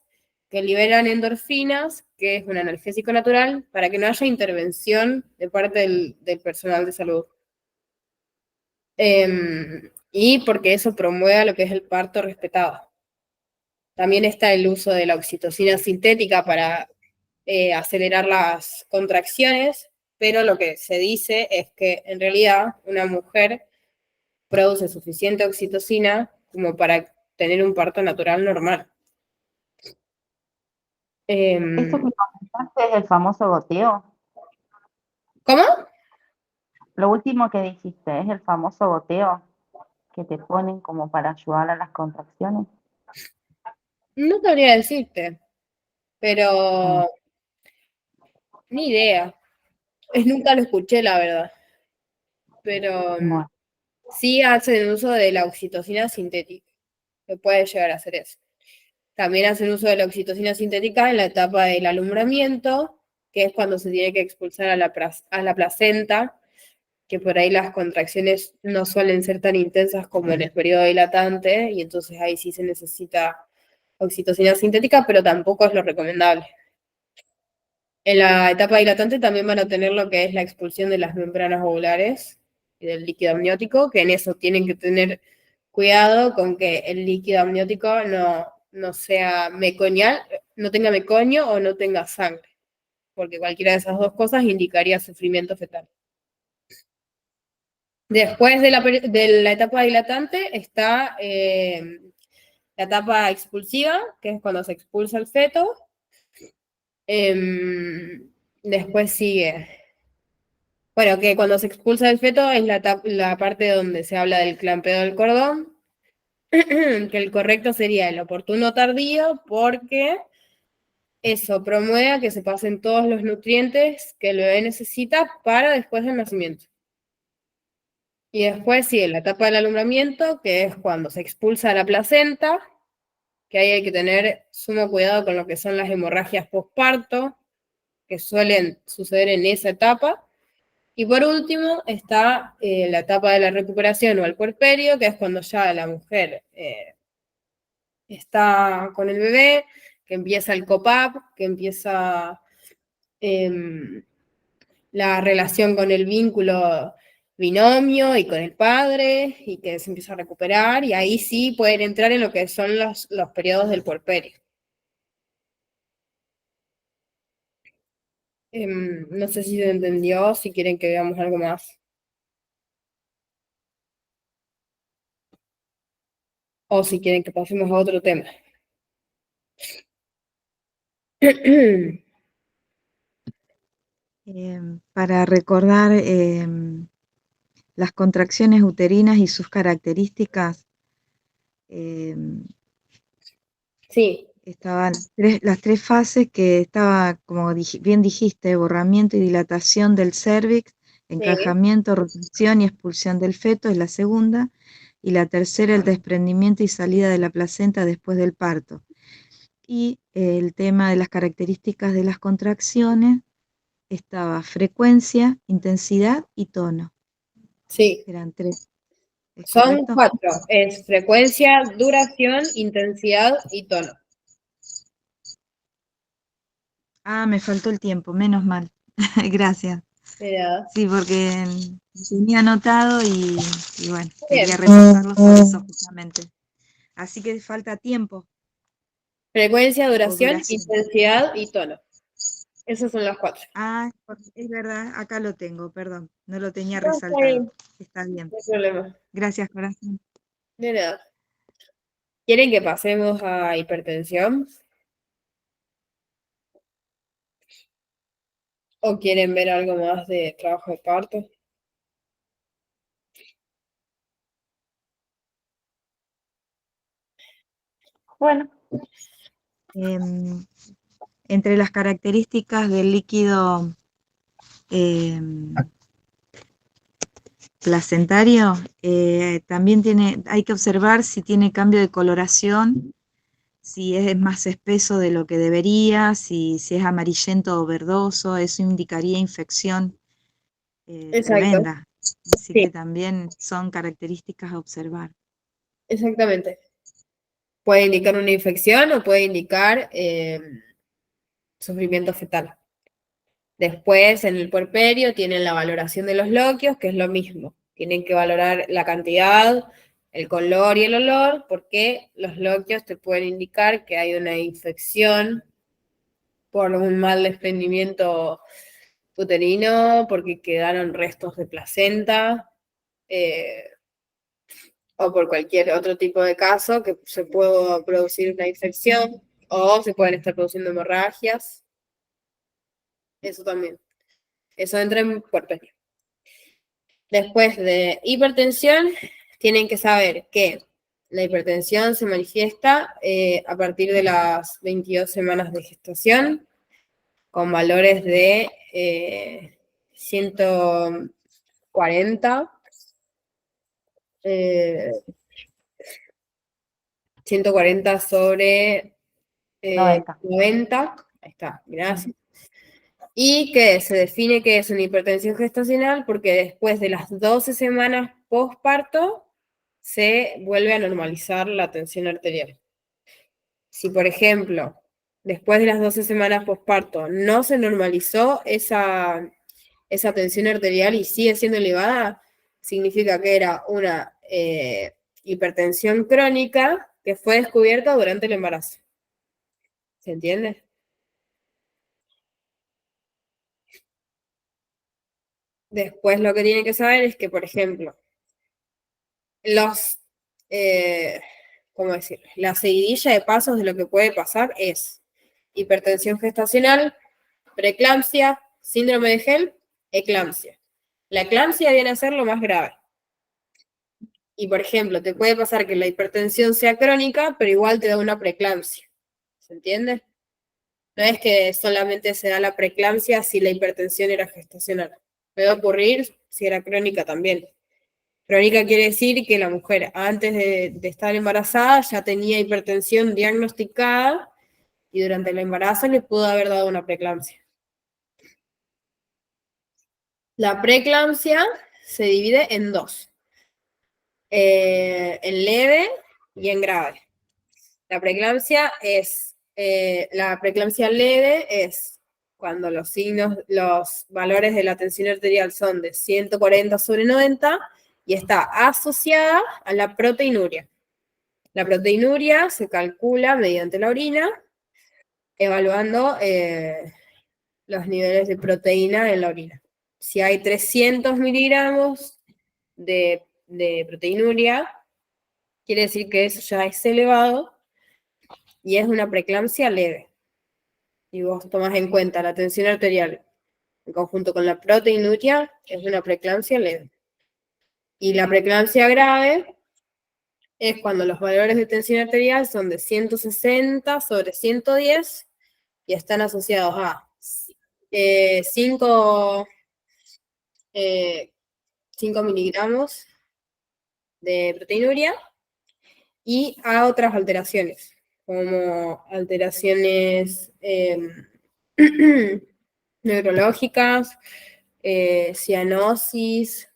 que liberan endorfinas, que es un analgésico natural, para que no haya intervención de parte del personal de salud. Y porque eso promueva lo que es el parto respetado. También está el uso de la oxitocina sintética para acelerar las contracciones, pero lo que se dice es que en realidad una mujer produce suficiente oxitocina como para tener un parto natural normal. Esto que comentaste es el famoso goteo. ¿Cómo? Lo último que dijiste es el famoso goteo que te ponen como para ayudar a las contracciones. No sabría decirte, pero Ni idea. Nunca lo escuché, la verdad. Pero Bueno, sí hacen uso de la oxitocina sintética. Que puede llegar a hacer eso. También hacen uso de la oxitocina sintética en la etapa del alumbramiento, que es cuando se tiene que expulsar a la placenta, que por ahí las contracciones no suelen ser tan intensas como en el periodo dilatante, y entonces ahí sí se necesita oxitocina sintética, pero tampoco es lo recomendable. En la etapa dilatante también van a tener lo que es la expulsión de las membranas ovulares y del líquido amniótico, que en eso tienen que tener cuidado con que el líquido amniótico no sea meconial, no tenga meconio o no tenga sangre, porque cualquiera de esas dos cosas indicaría sufrimiento fetal. Después de la etapa dilatante está la etapa expulsiva, que es cuando se expulsa el feto. Después sigue. Bueno, que cuando se expulsa el feto es la parte donde se habla del clampeo del cordón, que el correcto sería el oportuno tardío, porque eso promueve a que se pasen todos los nutrientes que el bebé necesita para después del nacimiento. Y después sigue la etapa del alumbramiento, que es cuando se expulsa la placenta, que ahí hay que tener sumo cuidado con lo que son las hemorragias postparto, que suelen suceder en esa etapa. Y por último está la etapa de la recuperación o el puerperio, que es cuando ya la mujer está con el bebé, que empieza el COPAP, que empieza la relación con el vínculo binomio y con el padre, y que se empieza a recuperar, y ahí sí pueden entrar en lo que son los periodos del puerperio. No sé si se entendió, si quieren que veamos algo más. O si quieren que pasemos a otro tema. Para recordar las contracciones uterinas y sus características, Sí, estaban las tres fases que estaba, como bien dijiste, borramiento y dilatación del cérvix, encajamiento, rotación y expulsión del feto es la segunda, y la tercera el desprendimiento y salida de la placenta después del parto. Y el tema de las características de las contracciones estaba frecuencia, intensidad y tono. sí. Eran tres. ¿Es Son correcto? 4. Es frecuencia, duración, intensidad y tono. Ah, me faltó el tiempo, menos mal. Gracias. Mira, Sí, porque tenía anotado y bueno, bien. quería repasarlo por eso justamente. Así que falta tiempo Frecuencia, o duración, duración. intensidad y tono. Esas son las 4. Ah, es verdad, acá lo tengo, perdón, no lo tenía No, está resaltado. bien, Está bien. no hay problema. Gracias, corazón. De nada. ¿Quieren que pasemos a hipertensión? ¿O quieren ver algo más de trabajo de parto? bueno, Entre las características del líquido placentario, también hay que observar si tiene cambio de coloración, si es más espeso de lo que debería, si es amarillento o verdoso, eso indicaría infección Exacto. tremenda. Así Sí, que también son características a observar. exactamente. Puede indicar una infección o puede indicar sufrimiento fetal. Después, en el puerperio, tienen la valoración de los loquios, que es lo mismo. Tienen que valorar la cantidad, el color y el olor, porque los loquios te pueden indicar que hay una infección por un mal desprendimiento uterino, porque quedaron restos de placenta, o por cualquier otro tipo de caso que se pueda producir una infección, o se pueden estar produciendo hemorragias. Eso también. Eso entra en puerperio. Después de hipertensión, tienen que saber que la hipertensión se manifiesta a partir de las 22 semanas de gestación, con valores de 140. 140 sobre 90. 90. Ahí está, gracias. Y que se define que es una hipertensión gestacional porque después de las 12 semanas postparto se vuelve a normalizar la tensión arterial. Si, por ejemplo, después de las 12 semanas postparto no se normalizó esa tensión arterial y sigue siendo elevada, significa que era una hipertensión crónica que fue descubierta durante el embarazo. ¿Se entiende? Después lo que tiene que saber es que, por ejemplo, ¿cómo decir? La seguidilla de pasos de lo que puede pasar es hipertensión gestacional, preeclampsia, síndrome de HELP, eclampsia. La eclampsia viene a ser lo más grave. Y, por ejemplo, te puede pasar que la hipertensión sea crónica, pero igual te da una preeclampsia. ¿Se entiende? No es que solamente se da la preeclampsia si la hipertensión era gestacional. Puede ocurrir si era crónica también. Crónica quiere decir que la mujer antes de estar embarazada ya tenía hipertensión diagnosticada y durante el embarazo le pudo haber dado una preeclampsia. La preeclampsia se divide en dos. En leve y en grave. La preeclampsia leve es cuando los valores de la tensión arterial son de 140 sobre 90 y está asociada a la proteinuria. La proteinuria se calcula mediante la orina, evaluando los niveles de proteína en la orina. Si hay 300 miligramos de proteinuria, quiere decir que eso ya es elevado y es una preeclampsia leve. Y vos tomás en cuenta la tensión arterial en conjunto con la proteinuria, es una preeclampsia leve. Y la preeclampsia grave es cuando los valores de tensión arterial son de 160 sobre 110 y están asociados a 5 miligramos de proteinuria y a otras alteraciones, como alteraciones neurológicas, cianosis,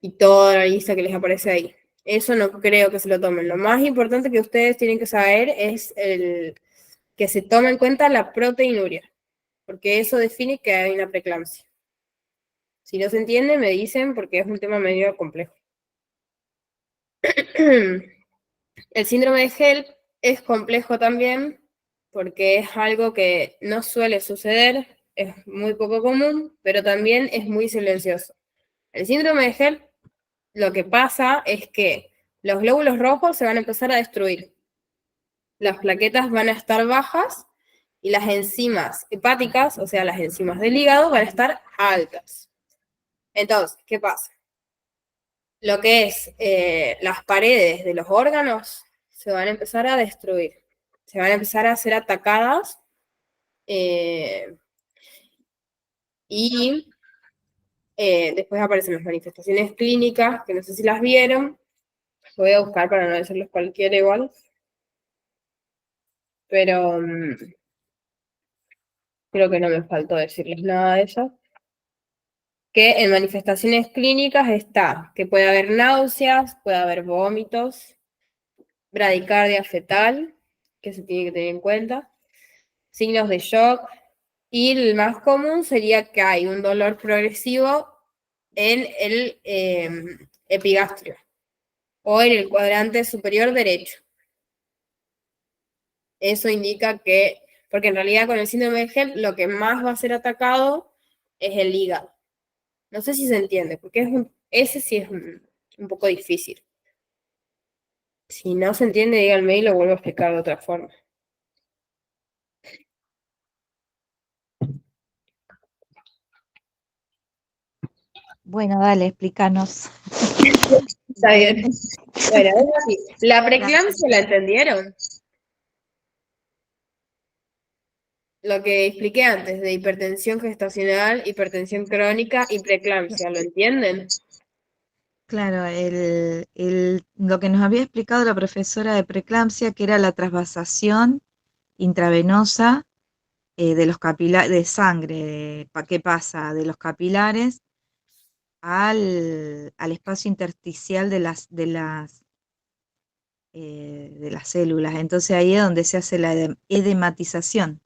y toda la lista que les aparece ahí. Eso no creo que se lo tomen. Lo más importante que ustedes tienen que saber es que se tome en cuenta la proteinuria, porque eso define que hay una preeclampsia. Si no se entiende, me dicen, porque es un tema medio complejo. El síndrome de HELP es complejo también, porque es algo que no suele suceder, es muy poco común, pero también es muy silencioso. El síndrome de HELP, lo que pasa es que los glóbulos rojos se van a empezar a destruir. Las plaquetas van a estar bajas y las enzimas hepáticas, o sea, las enzimas del hígado, van a estar altas. Entonces, ¿qué pasa? Lo que es las paredes de los órganos se van a empezar a destruir. Se van a empezar a ser atacadas y después aparecen las manifestaciones clínicas, que no sé si las vieron. Voy a buscar para no decirles cualquiera igual. Pero creo que no me faltó decirles nada de eso. Que en manifestaciones clínicas está que puede haber náuseas, puede haber vómitos, bradicardia fetal, que se tiene que tener en cuenta, signos de shock, y el más común sería que hay un dolor progresivo en el epigastrio o en el cuadrante superior derecho. Eso indica que, porque en realidad con el síndrome de HELP lo que más va a ser atacado es el hígado. No sé si se entiende, porque ese sí es un poco difícil. Si no se entiende, díganme y lo vuelvo a explicar de otra forma. Bueno, dale, explícanos. Está bien. Bueno, es así. ¿La preeclampsia la entendieron? lo que expliqué antes de hipertensión gestacional, hipertensión crónica y preeclampsia, ¿lo entienden? Claro, lo que nos había explicado la profesora de preeclampsia, que era la trasvasación intravenosa de los capilares, de sangre, ¿qué pasa? De los capilares al espacio intersticial de las células. Entonces ahí es donde se hace la edematización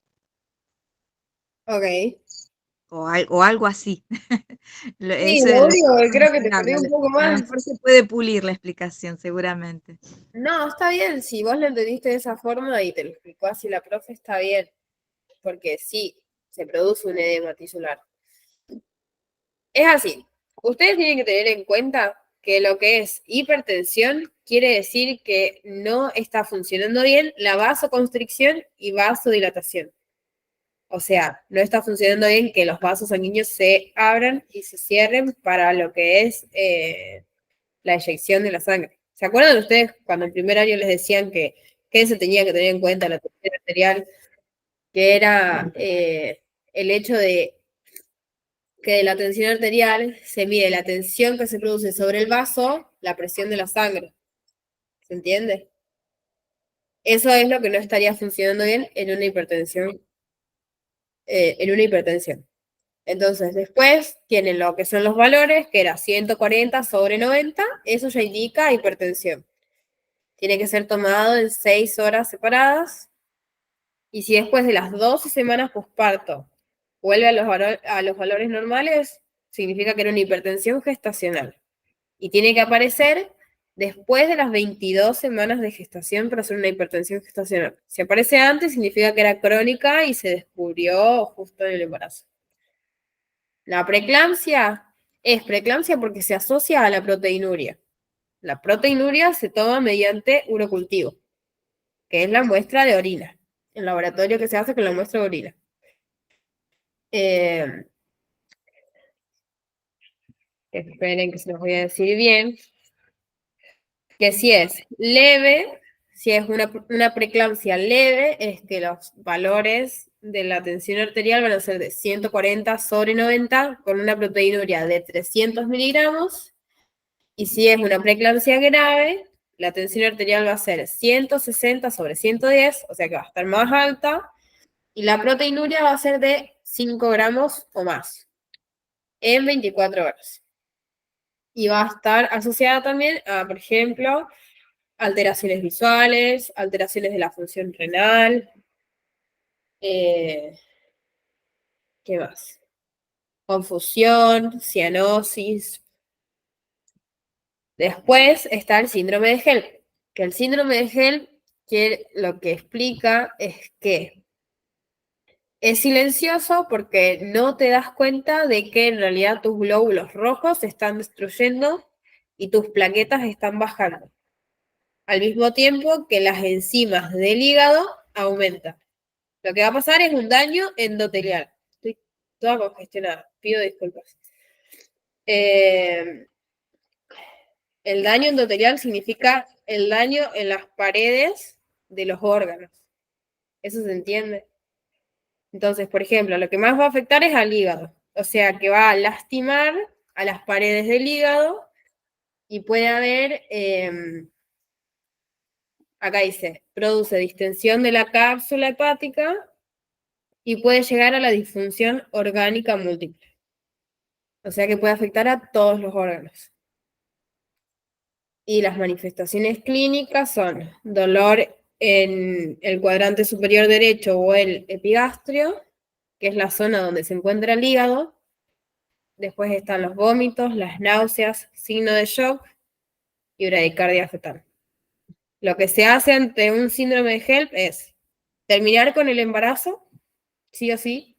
Ok. o algo así. Sí, Eso lo es único que creo que te mencionarlo. perdí un poco A lo más. mejor se puede pulir la explicación, seguramente. No, está bien, si vos lo entendiste de esa forma y te lo explicó así la profe, está bien, porque sí, se produce un edema tisular. Es así, ustedes tienen que tener en cuenta que lo que es hipertensión quiere decir que no está funcionando bien la vasoconstricción y vasodilatación. O sea, no está funcionando bien que los vasos sanguíneos se abran y se cierren para lo que es la eyección de la sangre. ¿Se acuerdan ustedes cuando en primer año les decían que se tenía que tener en cuenta la tensión arterial, que era el hecho de que de la tensión arterial se mide la tensión que se produce sobre el vaso, la presión de la sangre? ¿Se entiende? Eso es lo que no estaría funcionando bien en una hipertensión. Entonces, después tienen lo que son los valores, que era 140/90, eso ya indica hipertensión. Tiene que ser tomado en 6 horas separadas. Y si después de las 12 semanas posparto vuelve a los valores normales, significa que era una hipertensión gestacional. Y tiene que aparecer después de las 22 semanas de gestación para ser una hipertensión gestacional. Si aparece antes, significa que era crónica y se descubrió justo en el embarazo. La preeclampsia es preeclampsia porque se asocia a la proteinuria. La proteinuria se toma mediante urocultivo, que es la muestra de orina. El laboratorio que se hace con la muestra de orina. Esperen que se los voy a decir bien. Que si es leve, si es una preeclampsia leve, es que los valores de la tensión arterial van a ser de 140/90 con una proteinuria de 300 miligramos. Y si es una preeclampsia grave, la tensión arterial va a ser 160/110, o sea que va a estar más alta, y la proteinuria va a ser de 5 gramos o más en 24 horas. Y va a estar asociada también a, por ejemplo, alteraciones visuales, alteraciones de la función renal, ¿qué más? Confusión, cianosis. Después está el síndrome de HELP, que el síndrome de HELP lo que explica es que es silencioso porque no te das cuenta de que en realidad tus glóbulos rojos se están destruyendo y tus plaquetas están bajando, al mismo tiempo que las enzimas del hígado aumentan. Lo que va a pasar es un daño endotelial. Estoy toda congestionada, pido disculpas. El daño endotelial significa el daño en las paredes de los órganos. ¿Eso se entiende? Entonces, por ejemplo, lo que más va a afectar es al hígado. O sea, que va a lastimar a las paredes del hígado y puede haber, acá dice, produce distensión de la cápsula hepática y puede llegar a la disfunción orgánica múltiple. O sea que puede afectar a todos los órganos. Y las manifestaciones clínicas son dolor en el cuadrante superior derecho o el epigastrio, que es la zona donde se encuentra el hígado. Después están los vómitos, las náuseas, signo de shock y bradicardia fetal. Lo que se hace ante un síndrome de HELP es terminar con el embarazo, sí o sí,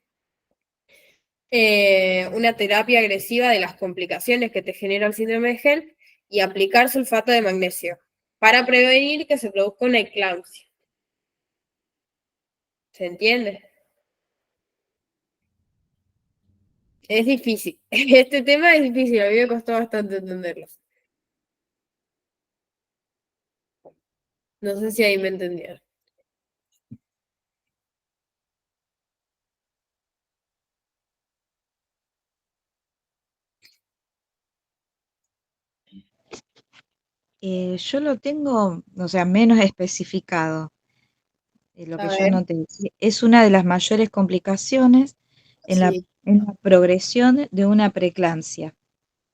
una terapia agresiva de las complicaciones que te genera el síndrome de HELP y aplicar sulfato de magnesio para prevenir que se produzca una eclampsia. ¿Se entiende? Es difícil. Este tema es difícil, a mí me costó bastante entenderlo. No sé si ahí me entendieron. Yo lo tengo, o sea, menos especificado. Lo A que yo ver, anoté. Es una de las mayores complicaciones sí, en la progresión de una preeclampsia,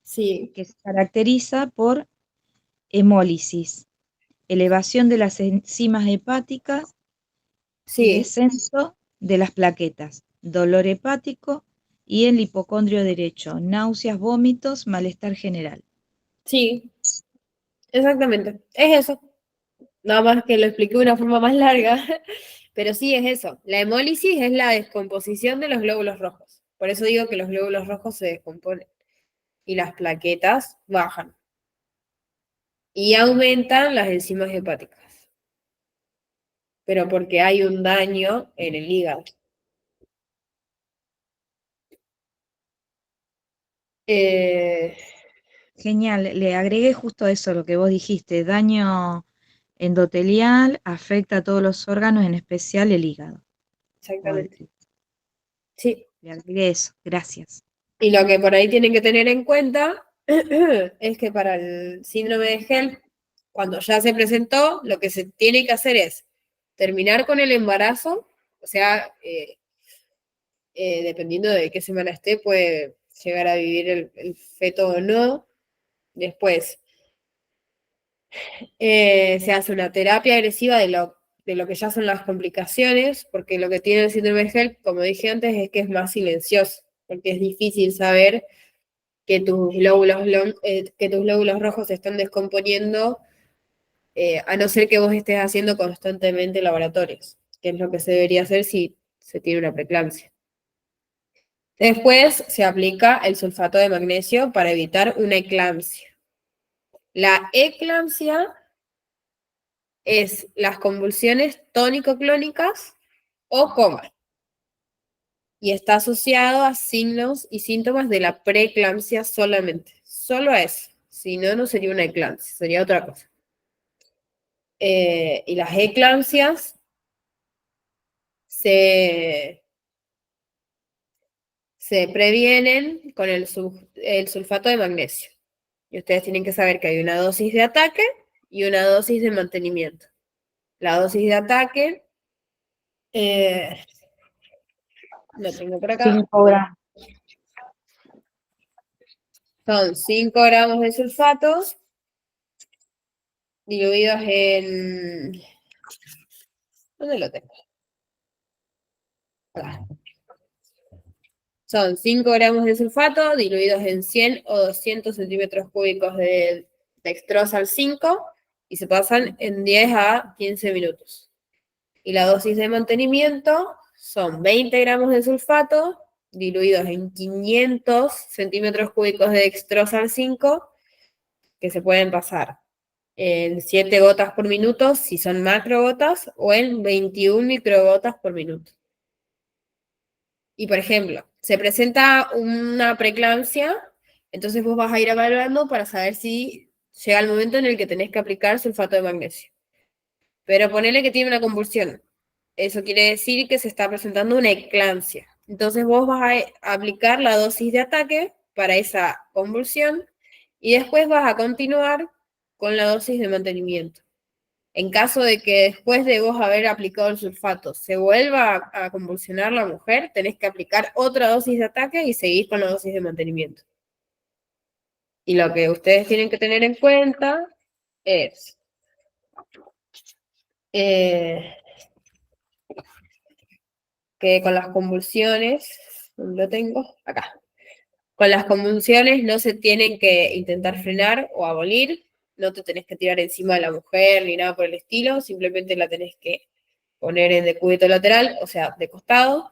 sí, que se caracteriza por hemólisis, elevación de las enzimas hepáticas y sí, descenso de las plaquetas, dolor hepático y el hipocondrio derecho, náuseas, vómitos, malestar general. sí, exactamente. Es eso. Nada más que lo expliqué de una forma más larga, pero sí es eso. La hemólisis es la descomposición de los glóbulos rojos. Por eso digo que los glóbulos rojos se descomponen y las plaquetas bajan y aumentan las enzimas hepáticas, pero porque hay un daño en el hígado. Eh, Genial, le agregué justo eso, lo que vos dijiste, daño endotelial afecta a todos los órganos, en especial el hígado. exactamente. Sí. Le agregué eso, gracias. Y lo que por ahí tienen que tener en cuenta es que para el síndrome de HELP, cuando ya se presentó, lo que se tiene que hacer es terminar con el embarazo, o sea, dependiendo de qué semana esté, puede llegar a vivir el feto o no. Después, se hace una terapia agresiva de lo que ya son las complicaciones, porque lo que tiene el síndrome de HELP, como dije antes, es que es más silencioso, porque es difícil saber que tus glóbulos rojos se están descomponiendo, a no ser que vos estés haciendo constantemente laboratorios, que es lo que se debería hacer si se tiene una preeclampsia. Después se aplica el sulfato de magnesio para evitar una eclampsia. La eclampsia es las convulsiones tónico-clónicas o coma, y está asociado a signos y síntomas de la preeclampsia solamente. Solo a eso. Si no, no sería una eclampsia, sería otra cosa. Y las eclampsias se, se previenen con el sulfato de magnesio. Y ustedes tienen que saber que hay una dosis de ataque y una dosis de mantenimiento. La dosis de ataque, lo tengo por acá, 5 gramos. son 5 gramos de sulfato diluidos en... ¿Dónde lo tengo? Acá. Son 5 gramos de sulfato diluidos en 100 o 200 centímetros cúbicos de dextrosal 5 y se pasan en 10 a 15 minutos. Y la dosis de mantenimiento son 20 gramos de sulfato diluidos en 500 centímetros cúbicos de dextrosal 5 que se pueden pasar en 7 gotas por minuto si son macrogotas o en 21 microgotas por minuto. Y por ejemplo, se presenta una preeclampsia, entonces vos vas a ir evaluando para saber si llega el momento en el que tenés que aplicar sulfato de magnesio. Pero ponele que tiene una convulsión. Eso quiere decir que se está presentando una eclampsia. Entonces vos vas a aplicar la dosis de ataque para esa convulsión y después vas a continuar con la dosis de mantenimiento. En caso de que después de vos haber aplicado el sulfato se vuelva a convulsionar la mujer, tenés que aplicar otra dosis de ataque y seguir con la dosis de mantenimiento. Y lo que ustedes tienen que tener en cuenta es que con las convulsiones, ¿dónde lo tengo? Acá. Con las convulsiones no se tienen que intentar frenar o abolir, no te tenés que tirar encima de la mujer ni nada por el estilo, simplemente la tenés que poner en decúbito lateral, o sea, de costado.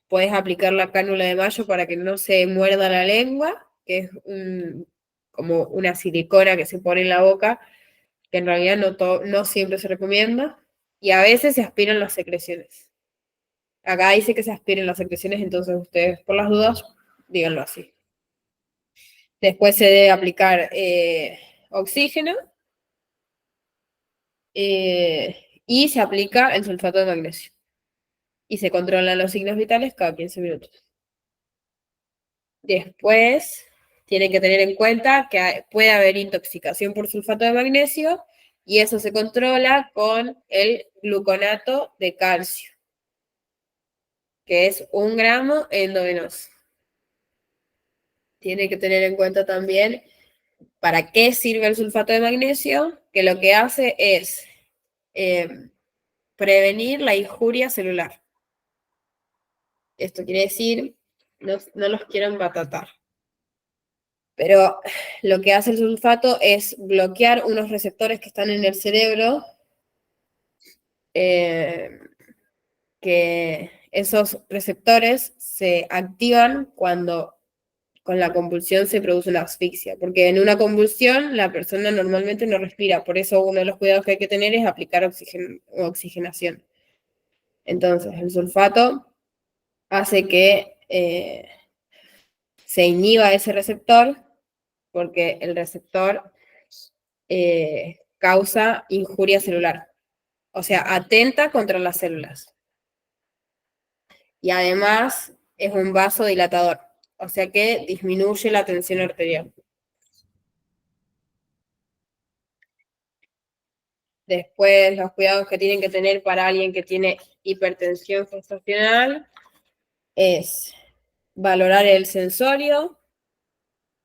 Puedes aplicar la cánula de mayo para que no se muerda la lengua, que es como una silicona que se pone en la boca, que en realidad no siempre se recomienda, y a veces se aspiran las secreciones. Acá dice que se aspiren las secreciones, entonces ustedes, por las dudas, díganlo así. Después se debe aplicar oxígeno y se aplica el sulfato de magnesio. Y se controlan los signos vitales cada 15 minutos. Después tienen que tener en cuenta que puede haber intoxicación por sulfato de magnesio y eso se controla con el gluconato de calcio, que es 1 gramo endovenoso. Tiene que tener en cuenta también para qué sirve el sulfato de magnesio, que lo que hace es prevenir la injuria celular. Esto quiere decir, no los quiero embatatar, pero lo que hace el sulfato es bloquear unos receptores que están en el cerebro, que esos receptores se activan cuando con la convulsión se produce una asfixia, porque en una convulsión la persona normalmente no respira, por eso uno de los cuidados que hay que tener es aplicar oxigenación. Entonces, el sulfato hace que se inhiba ese receptor, porque el receptor causa injuria celular, o sea, atenta contra las células. Y además es un vasodilatador, o sea que disminuye la tensión arterial. Después, los cuidados que tienen que tener para alguien que tiene hipertensión gestacional es valorar el sensorio,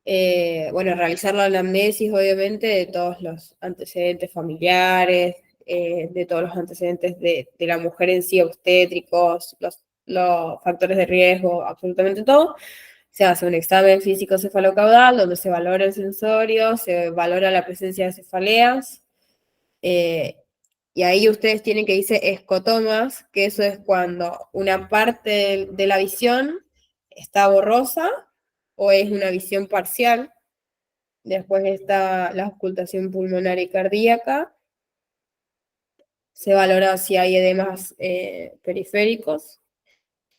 realizar la anamnesis, obviamente, de todos los antecedentes familiares, de todos los antecedentes de la mujer en sí, obstétricos, los factores de riesgo, absolutamente todo. Se hace un examen físico cefalocaudal donde se valora el sensorio, se valora la presencia de cefaleas, y ahí ustedes tienen que irse escotomas, que eso es cuando una parte de la visión está borrosa o es una visión parcial. Después está la auscultación pulmonar y cardíaca. Se valora si hay edemas periféricos.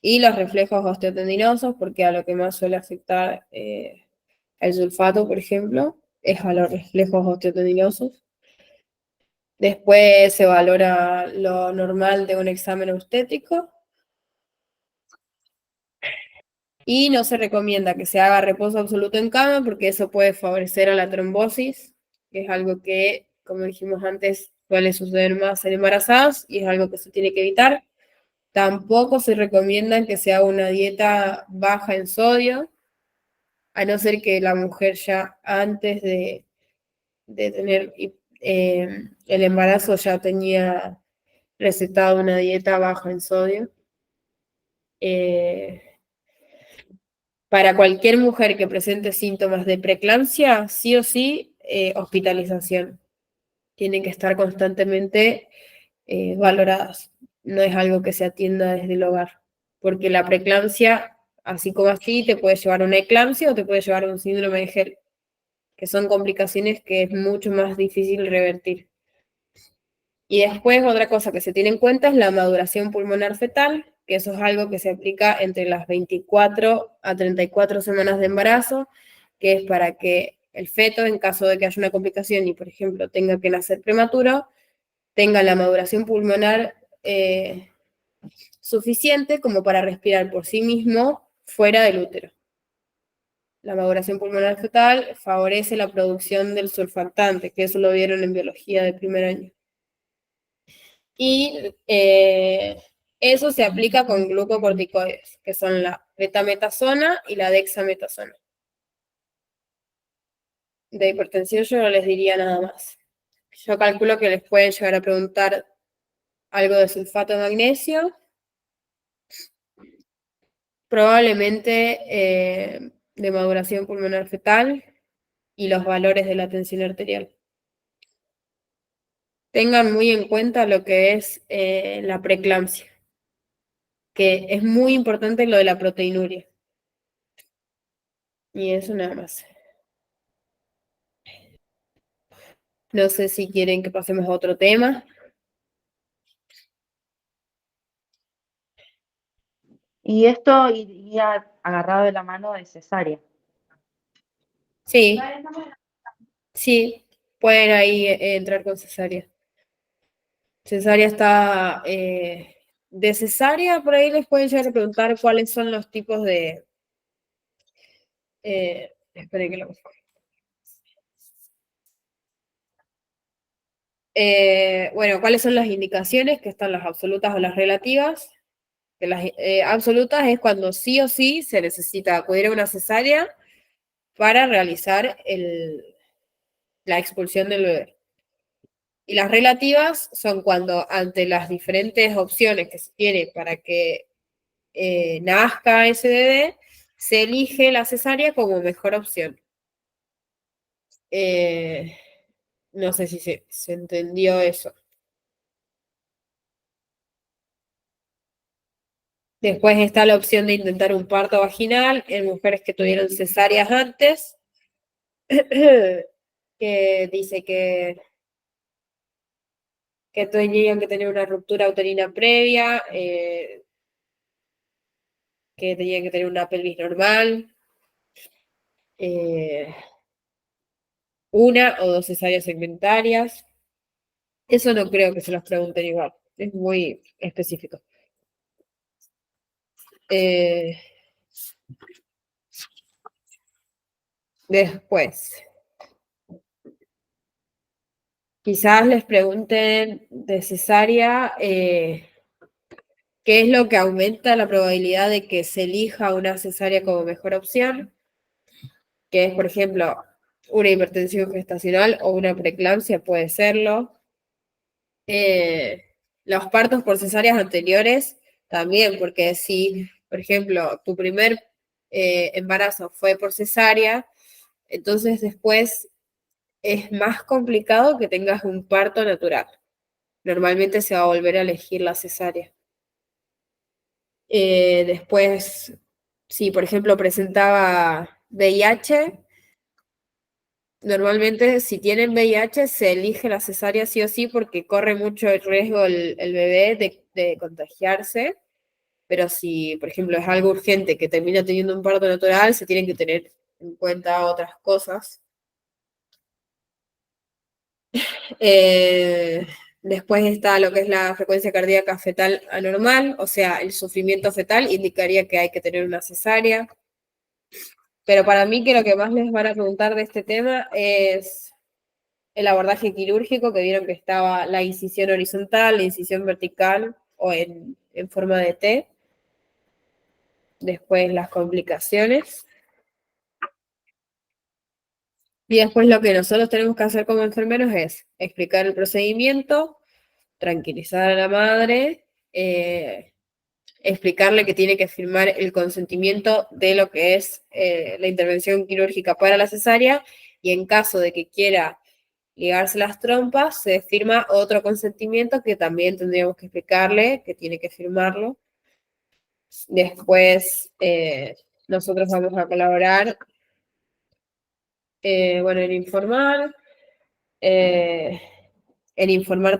Y los reflejos osteotendinosos, porque a lo que más suele afectar el sulfato, por ejemplo, es a los reflejos osteotendinosos. Después se valora lo normal de un examen obstétrico. Y no se recomienda que se haga reposo absoluto en cama porque eso puede favorecer a la trombosis, que es algo que, como dijimos antes, suele suceder más en embarazadas y es algo que se tiene que evitar. Tampoco se recomienda que se haga una dieta baja en sodio, a no ser que la mujer ya antes de tener el embarazo ya tenía recetado una dieta baja en sodio. Para cualquier mujer que presente síntomas de preeclampsia, sí o sí, hospitalización. Tienen que estar constantemente valoradas. No es algo que se atienda desde el hogar, porque la preeclampsia, así como así, te puede llevar a una eclampsia o te puede llevar a un síndrome de Gel, que son complicaciones que es mucho más difícil revertir. Y después otra cosa que se tiene en cuenta es la maduración pulmonar fetal, que eso es algo que se aplica entre las 24 a 34 semanas de embarazo, que es para que el feto, en caso de que haya una complicación y, por ejemplo, tenga que nacer prematuro, tenga la maduración pulmonar suficiente como para respirar por sí mismo fuera del útero. La maduración pulmonar fetal favorece la producción del surfactante, que eso lo vieron en biología de primer año. Y eso se aplica con glucocorticoides, que son la betametasona y la dexametasona. De hipertensión yo no les diría nada más. Yo calculo que les pueden llegar a preguntar algo de sulfato de magnesio, probablemente de maduración pulmonar fetal y los valores de la tensión arterial. Tengan muy en cuenta lo que es la preeclampsia, que es muy importante lo de la proteinuria. Y eso nada más. No sé si quieren que pasemos a otro tema. Y esto iría agarrado de la mano de cesárea. Sí, sí, pueden ahí entrar con cesárea. Cesárea está... de cesárea, por ahí les pueden llegar a preguntar cuáles son los tipos de Esperen que lo busco. Bueno, ¿cuáles son las indicaciones? Que están las absolutas o las relativas. Que las absolutas es cuando sí o sí se necesita acudir a una cesárea para realizar la expulsión del bebé. Y las relativas son cuando ante las diferentes opciones que se tiene para que nazca ese bebé, se elige la cesárea como mejor opción. No sé si se entendió eso. Después está la opción de intentar un parto vaginal en mujeres que tuvieron cesáreas antes, que dice que tenían que tener una ruptura uterina previa, que tenían que tener una pelvis normal, una o dos cesáreas segmentarias. Eso no creo que se los pregunten igual, es muy específico. Después, quizás les pregunten de cesárea qué es lo que aumenta la probabilidad de que se elija una cesárea como mejor opción, que es, por ejemplo, una hipertensión gestacional o una preeclampsia, puede serlo. Los partos por cesáreas anteriores también, porque si, por ejemplo, tu primer embarazo fue por cesárea, entonces después es más complicado que tengas un parto natural. Normalmente se va a volver a elegir la cesárea. Después, si por ejemplo presentaba VIH, normalmente si tienen VIH se elige la cesárea sí o sí porque corre mucho el riesgo el bebé de contagiarse, pero si por ejemplo es algo urgente que termina teniendo un parto natural, se tienen que tener en cuenta otras cosas. Después está lo que es la frecuencia cardíaca fetal anormal, o sea, el sufrimiento fetal indicaría que hay que tener una cesárea. Pero para mí que lo que más les van a preguntar de este tema es el abordaje quirúrgico, que vieron que estaba la incisión horizontal, la incisión vertical o en forma de T. Después las complicaciones. Y después lo que nosotros tenemos que hacer como enfermeros es explicar el procedimiento, tranquilizar a la madre, explicarle que tiene que firmar el consentimiento de lo que es la intervención quirúrgica para la cesárea, y en caso de que quiera ligarse las trompas, se firma otro consentimiento que también tendríamos que explicarle, que tiene que firmarlo. Después nosotros vamos a colaborar, bueno, en informar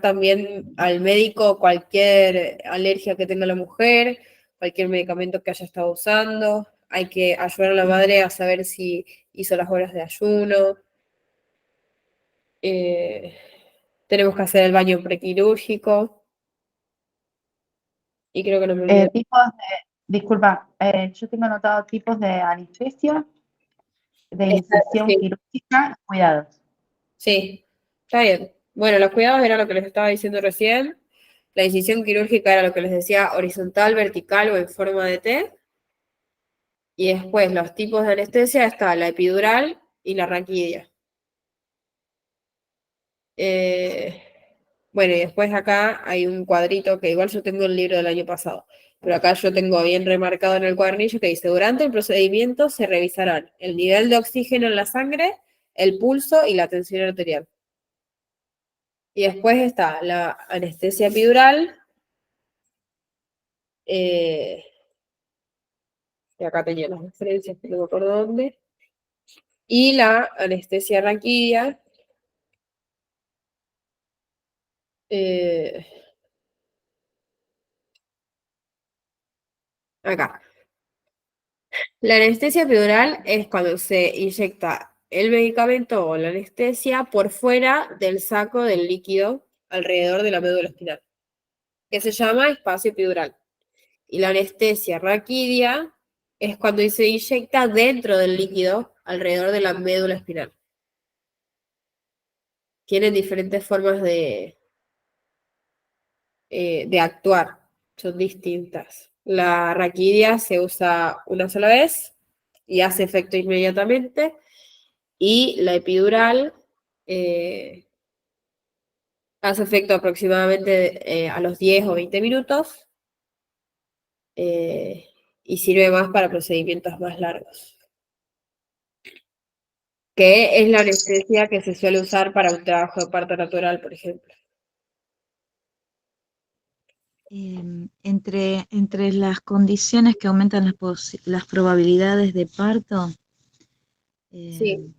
también al médico cualquier alergia que tenga la mujer, cualquier medicamento que haya estado usando. Hay que ayudar a la madre a saber si hizo las horas de ayuno. Tenemos que hacer el baño prequirúrgico. Y creo que no me olvidé. Disculpa, yo tengo anotado tipos de anestesia, de incisión Sí, quirúrgica y cuidados. sí, está bien. Bueno, los cuidados era lo que les estaba diciendo recién. La incisión quirúrgica era lo que les decía, horizontal, vertical o en forma de T. Y después los tipos de anestesia está la epidural y la raquidia. Bueno, y después acá hay un cuadrito que igual yo tengo el libro del año pasado, pero acá yo tengo bien remarcado en el cuadernillo que dice, durante el procedimiento se revisarán el nivel de oxígeno en la sangre, el pulso y la tensión arterial. Y después está la anestesia epidural, y acá tenía las referencias, no me acuerdo dónde, y la anestesia raquidia, acá. La anestesia epidural es cuando se inyecta el medicamento o la anestesia por fuera del saco del líquido alrededor de la médula espinal, que se llama espacio epidural. Y la anestesia raquidia es cuando se inyecta dentro del líquido, alrededor de la médula espinal. Tienen diferentes formas de actuar, son distintas. La raquidia se usa una sola vez y hace efecto inmediatamente, y la epidural hace efecto aproximadamente a los 10 o 20 minutos y sirve más para procedimientos más largos, que es la anestesia que se suele usar para un trabajo de parto natural, por ejemplo. Entre las condiciones que aumentan las probabilidades de parto, Sí,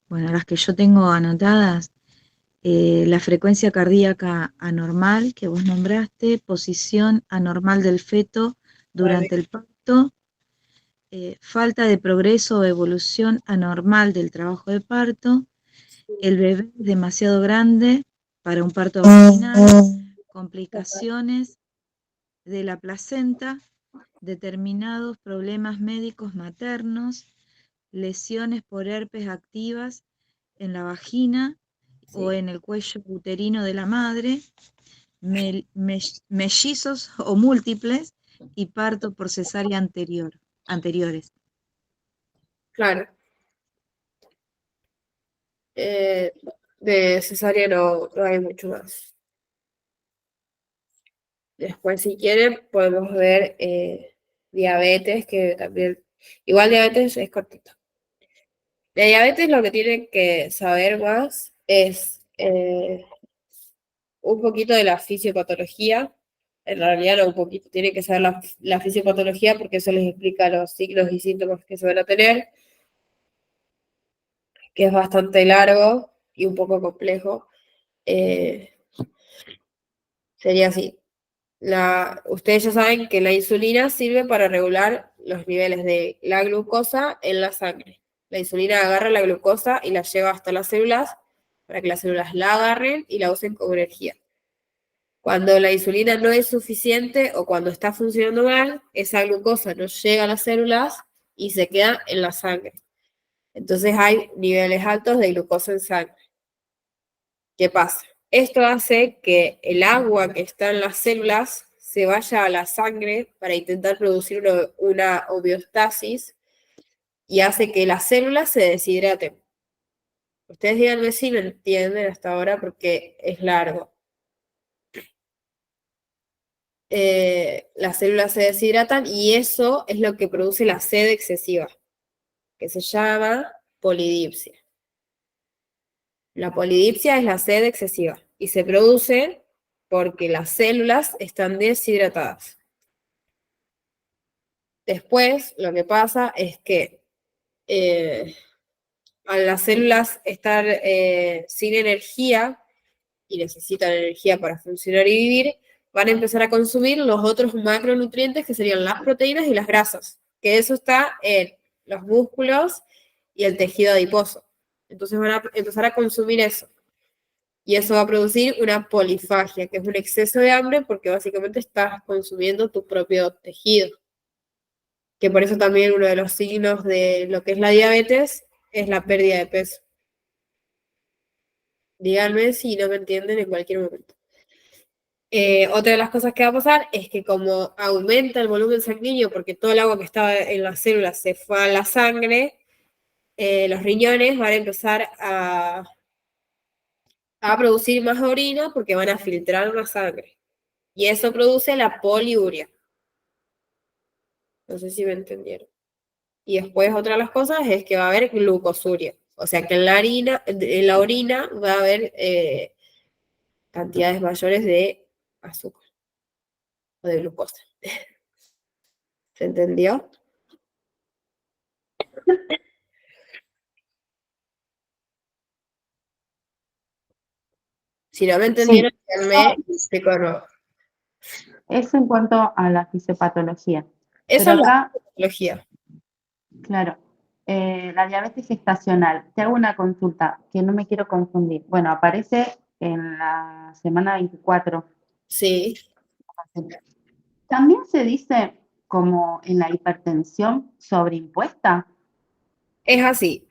bueno, las que yo tengo anotadas, la frecuencia cardíaca anormal que vos nombraste, posición anormal del feto durante el parto, falta de progreso o evolución anormal del trabajo de parto, el bebé es demasiado grande para un parto vaginal, complicaciones de la placenta, determinados problemas médicos maternos, lesiones por herpes activas en la vagina o en el cuello uterino de la madre, mellizos o múltiples y parto por cesárea anteriores. claro. De cesárea no hay mucho más. Después, si quieren, podemos ver diabetes, que también, igual diabetes es cortito. De diabetes lo que tienen que saber más es un poquito de la fisiopatología. En realidad no un poquito, tienen que saber la fisiopatología porque eso les explica los signos y síntomas que se van a tener, que es bastante largo y un poco complejo. Sería así. Ustedes ya saben que la insulina sirve para regular los niveles de la glucosa en la sangre. La insulina agarra la glucosa y la lleva hasta las células para que las células la agarren y la usen como energía. Cuando la insulina no es suficiente o cuando está funcionando mal, esa glucosa no llega a las células y se queda en la sangre. Entonces hay niveles altos de glucosa en sangre. ¿Qué pasa? Esto hace que el agua que está en las células se vaya a la sangre para intentar producir una homeostasis y hace que las células se deshidraten. Ustedes díganme si me entienden hasta ahora porque es largo. Las células se deshidratan y eso es lo que produce la sed excesiva, que se llama polidipsia. La polidipsia es la sed excesiva y se produce porque las células están deshidratadas. Después, lo que pasa es que al las células estar sin energía y necesitan energía para funcionar y vivir, van a empezar a consumir los otros macronutrientes que serían las proteínas y las grasas, que eso está en los músculos y el tejido adiposo. Entonces van a empezar a consumir eso. Y eso va a producir una polifagia, que es un exceso de hambre porque básicamente estás consumiendo tu propio tejido. Que por eso también uno de los signos de lo que es la diabetes es la pérdida de peso. Díganme si no me entienden en cualquier momento. Otra de las cosas que va a pasar es que como aumenta el volumen sanguíneo porque todo el agua que estaba en las células se fue a la sangre, los riñones van a empezar a producir más orina porque van a filtrar más sangre. Y eso produce la poliuria. No sé si me entendieron. Y después otra de las cosas es que va a haber glucosuria. O sea que en la orina va a haber cantidades mayores de azúcar o de glucosa. ¿Se entendió? Si no me entendieron, díganme, explico de nuevo. Eso en cuanto a la fisiopatología. Eso Pero es la acá, patología. claro, la diabetes gestacional. Te hago una consulta que no me quiero confundir. Bueno, aparece en la semana 24. Sí. También se dice como en la hipertensión sobreimpuesta? Es así.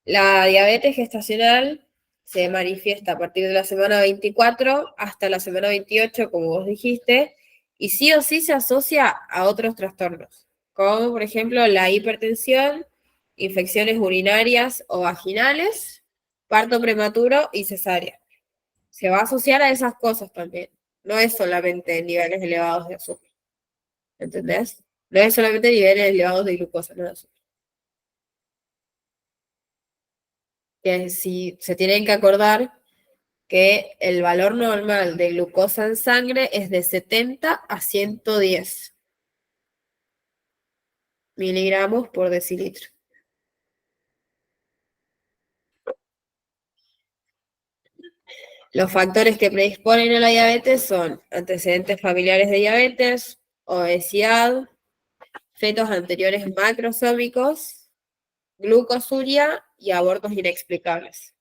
La diabetes gestacional se manifiesta a partir de la semana 24 hasta la semana 28, como vos dijiste, y sí o sí se asocia a otros trastornos, como por ejemplo la hipertensión, infecciones urinarias o vaginales, parto prematuro y cesárea. Se va a asociar a esas cosas también. No es solamente niveles elevados de azúcar. ¿Entendés? No es solamente niveles elevados de glucosa, no de azúcar. Que si se tienen que acordar que el valor normal de glucosa en sangre es de 70 a 110 miligramos por decilitro. Los factores que predisponen a la diabetes son antecedentes familiares de diabetes, obesidad, fetos anteriores macrosómicos, glucosuria y abortos inexplicables.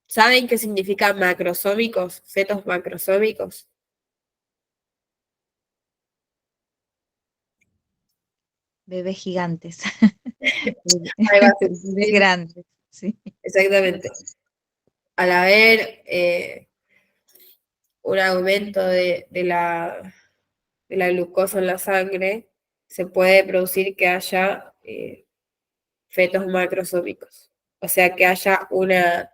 ¿Saben qué significa macrosómicos? Fetos macrosómicos. Bebés gigantes. Algo así, Bebés sí, grandes, sí. exactamente. Al haber un aumento de la glucosa en la sangre, se puede producir que haya fetos macrosómicos. O sea, que haya una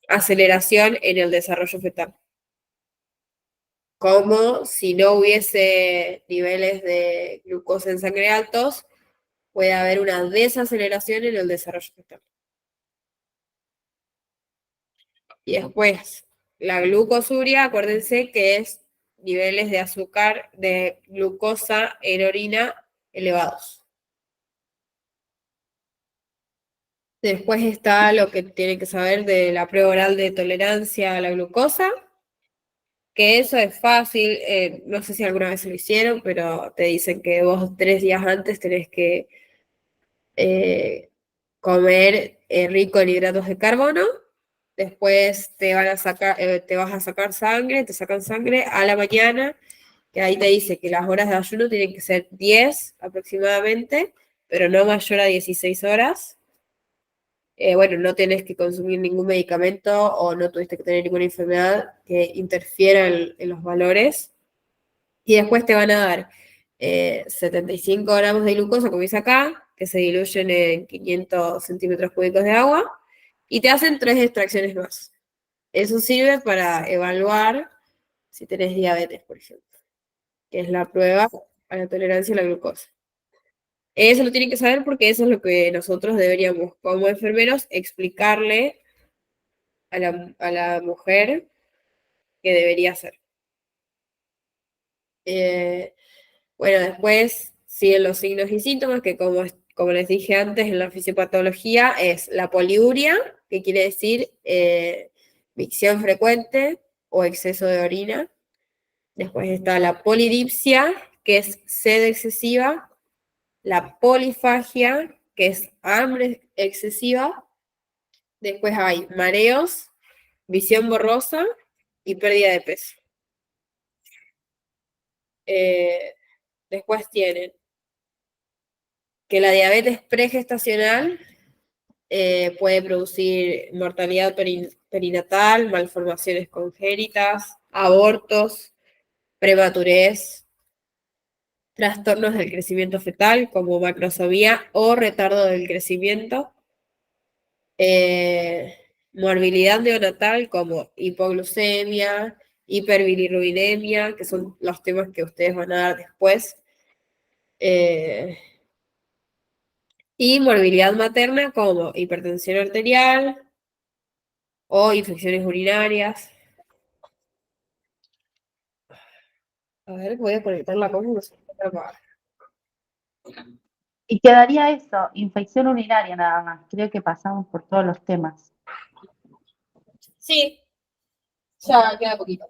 aceleración en el desarrollo fetal. Como si no hubiese niveles de glucosa en sangre altos, puede haber una desaceleración en el desarrollo fetal. Y después, la glucosuria, acuérdense que es niveles de azúcar, de glucosa en orina elevados. Después está lo que tienen que saber de la prueba oral de tolerancia a la glucosa, que eso es fácil, no sé si alguna vez lo hicieron, pero te dicen que vos 3 días antes tenés que comer rico en hidratos de carbono. Después te van a sacar, te vas a sacar sangre, te sacan sangre a la mañana, que ahí te dice que las horas de ayuno tienen que ser 10 aproximadamente, pero no mayor a 16 horas. Bueno, no tenés que consumir ningún medicamento o no tuviste que tener ninguna enfermedad que interfiera en los valores. Y después te van a dar 75 gramos de glucosa, como dice acá, que se diluyen en 500 centímetros cúbicos de agua, y te hacen 3 extracciones más. Eso sirve para evaluar si tenés diabetes, por ejemplo, que es la prueba a la tolerancia a la glucosa. Eso lo tienen que saber porque eso es lo que nosotros deberíamos, como enfermeros, explicarle a la mujer que debería hacer. Bueno, después siguen los signos y síntomas, que como les dije antes en la fisiopatología, es la poliuria, que quiere decir micción frecuente o exceso de orina. Después está la polidipsia, que es sed excesiva. La polifagia, que es hambre excesiva. Después hay mareos, visión borrosa y pérdida de peso. Después tienen que la diabetes pregestacional puede producir mortalidad perinatal, malformaciones congénitas, abortos, prematurez, trastornos del crecimiento fetal como macrosomía o retardo del crecimiento, morbilidad neonatal como hipoglucemia, hiperbilirrubinemia, que son los temas que ustedes van a dar después, y morbilidad materna como hipertensión arterial o infecciones urinarias. A ver, voy a conectar la compu, no sé qué apagar. Y quedaría eso, infección urinaria nada más. Creo que pasamos por todos los temas. Sí, ya queda poquito.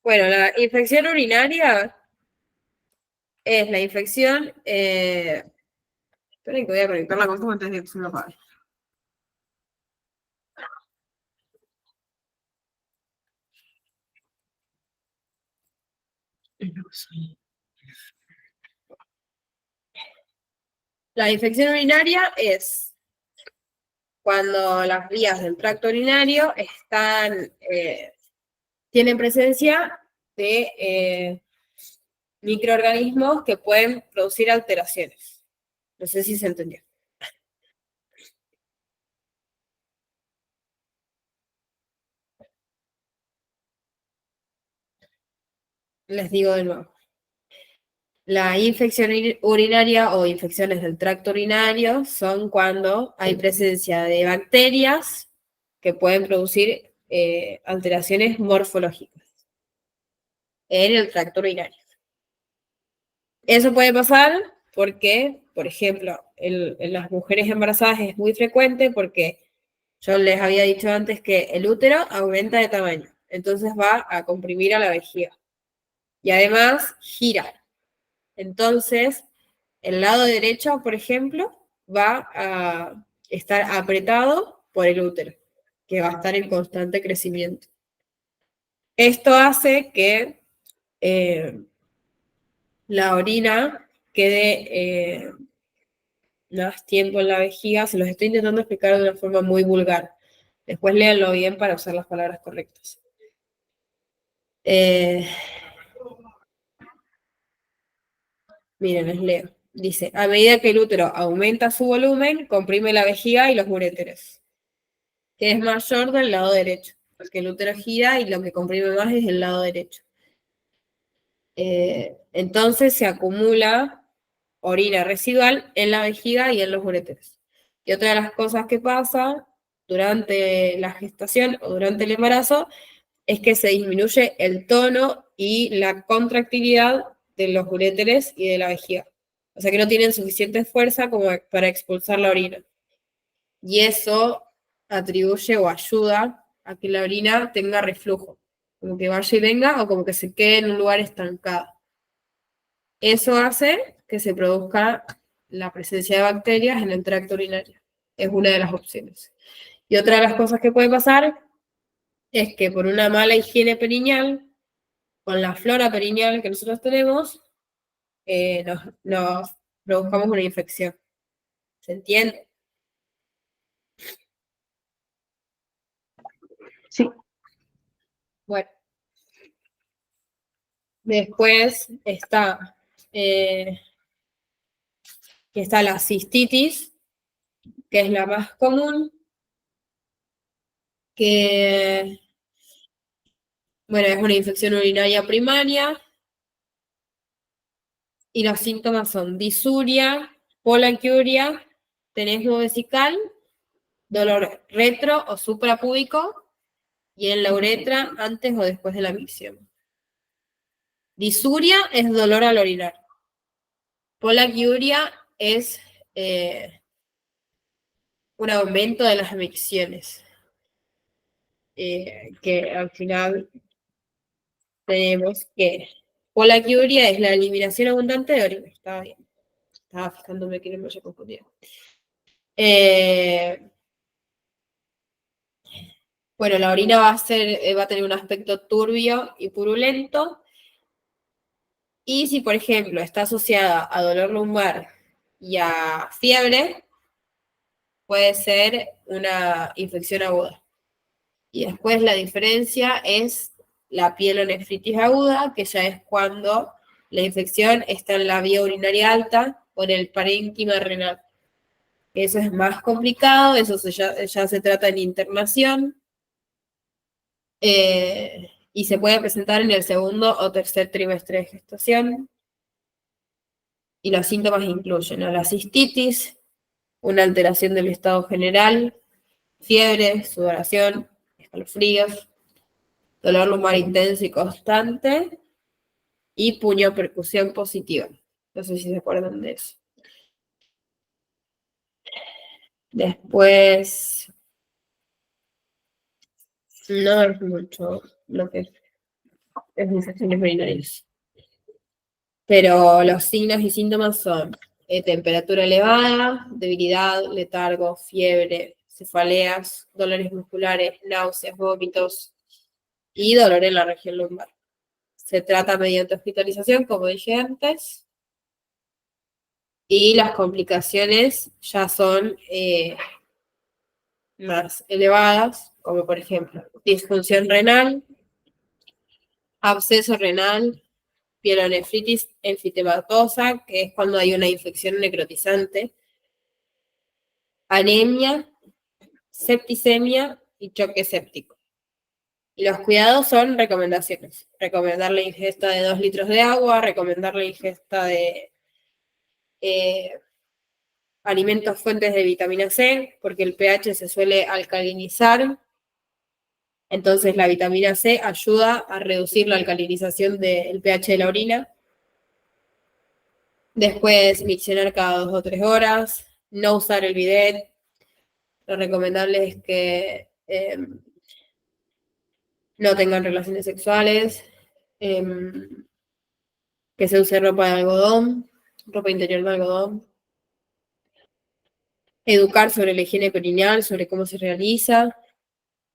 Bueno, la infección urinaria es la infección. Esperen que voy a conectar la compu antes de que se me apague. La infección urinaria es cuando las vías del tracto urinario tienen presencia de microorganismos que pueden producir alteraciones. No sé si se entendió. Les digo de nuevo. La infección urinaria o infecciones del tracto urinario son cuando hay presencia de bacterias que pueden producir alteraciones morfológicas en el tracto urinario. Eso puede pasar porque, por ejemplo, en las mujeres embarazadas es muy frecuente porque yo les había dicho antes que el útero aumenta de tamaño, entonces va a comprimir a la vejiga y además gira. Entonces, el lado derecho, por ejemplo, va a estar apretado por el útero, que va a estar en constante crecimiento. Esto hace que la orina quede más tiempo en la vejiga. Se los estoy intentando explicar de una forma muy vulgar. Después léanlo bien para usar las palabras correctas. Miren, les leo. Dice, a medida que el útero aumenta su volumen, comprime la vejiga y los uréteres, que es mayor del lado derecho, porque el útero gira y lo que comprime más es el lado derecho. Entonces se acumula orina residual en la vejiga y en los uréteres. Y otra de las cosas que pasa durante la gestación o durante el embarazo es que se disminuye el tono y la contractilidad de los uréteres y de la vejiga. O sea que no tienen suficiente fuerza como para expulsar la orina. Y eso atribuye o ayuda a que la orina tenga reflujo, como que vaya y venga o como que se quede en un lugar estancado. Eso hace que se produzca la presencia de bacterias en el tracto urinario. Es una de las opciones. Y otra de las cosas que puede pasar es que por una mala higiene perineal, con la flora perineal que nosotros tenemos, nos provocamos una infección. ¿Se entiende? Sí. Bueno. Después está la cistitis, que es la más común, que, bueno, es una infección urinaria primaria, y los síntomas son disuria, poliaquiuria, tenesmo vesical, dolor retro o suprapúbico, y en la uretra antes o después de la micción. Disuria es dolor al orinar. Poliaquiuria es un aumento de las micciones. Que al final tenemos que poliaquiuria es la eliminación abundante de orina. Estaba bien. Estaba fijándome que no me haya confundido. Bueno, la orina va a tener un aspecto turbio y purulento. Y si, por ejemplo, está asociada a dolor lumbar y a fiebre, puede ser una infección aguda. Y después la diferencia es la pielonefritis aguda, que ya es cuando la infección está en la vía urinaria alta o en el parénquima renal. Eso es más complicado, eso ya se trata en internación y se puede presentar en el segundo o tercer trimestre de gestación. Y los síntomas incluyen la cistitis, una alteración del estado general, fiebre, sudoración, escalofríos, dolor lumbar intenso y constante, y puniopercusión positiva. No sé si se acuerdan de eso. Después, no es mucho lo que es infecciones urinarias. Pero los signos y síntomas son temperatura elevada, debilidad, letargo, fiebre, cefaleas, dolores musculares, náuseas, vómitos y dolor en la región lumbar. se trata mediante hospitalización, como dije antes, y las complicaciones ya son más elevadas, como por ejemplo disfunción renal, absceso renal, pielonefritis enfitematosa, que es cuando hay una infección necrotizante, anemia, septicemia y choque séptico. Y los cuidados son recomendaciones. Recomendar la ingesta de 2 litros de agua, recomendar la ingesta de alimentos fuentes de vitamina C, porque el pH se suele alcalinizar. Entonces la vitamina C ayuda a reducir la alcalinización del pH de la orina. Después miccionar cada 2 o 3 horas, no usar el bidet. Lo recomendable es que no tengan relaciones sexuales, que se use ropa de algodón, ropa interior de algodón. Educar sobre la higiene perineal, sobre cómo se realiza,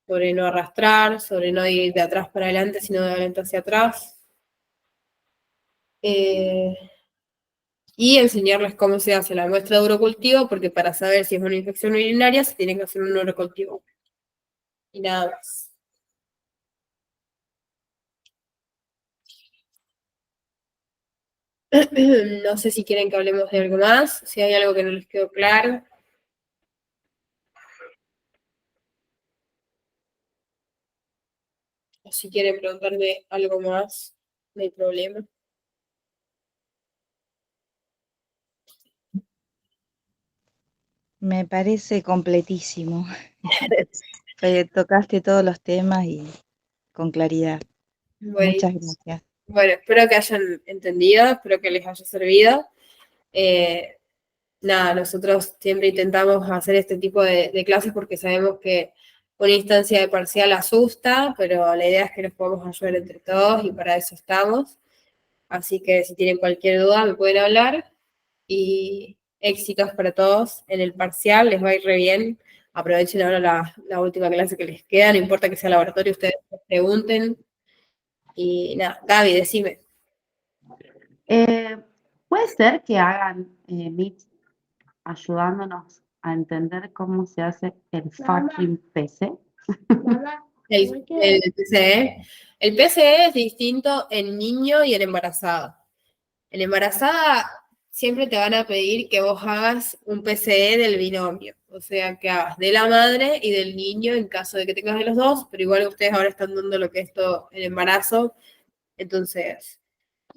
sobre no arrastrar, sobre no ir de atrás para adelante, sino de adelante hacia atrás. Y enseñarles cómo se hace la muestra de urocultivo, porque para saber si es una infección urinaria se tiene que hacer un urocultivo. Y nada más. No sé si quieren que hablemos de algo más, si hay algo que no les quedó claro. O si quieren preguntarme algo más, no hay problema. Me parece completísimo. Tocaste todos los temas y con claridad. Muchas gracias. Bueno, espero que hayan entendido, espero que les haya servido. Nada, nosotros siempre intentamos hacer este tipo de clases porque sabemos que una instancia de parcial asusta, pero la idea es que nos podamos ayudar entre todos y para eso estamos. Así que si tienen cualquier duda me pueden hablar y éxitos para todos en el parcial, les va a ir re bien. Aprovechen ahora la última clase que les queda, no importa que sea laboratorio, ustedes pregunten. Y nada, Gaby, decime. ¿Puede ser que hagan Meet ayudándonos a entender cómo se hace el fucking PC? El PCE. El PCE es distinto en niño y en embarazada. En embarazada siempre te van a pedir que vos hagas un PCE del binomio, o sea, que hagas de la madre y del niño en caso de que tengas de los dos, pero igual ustedes ahora están dando lo que es todo el embarazo, entonces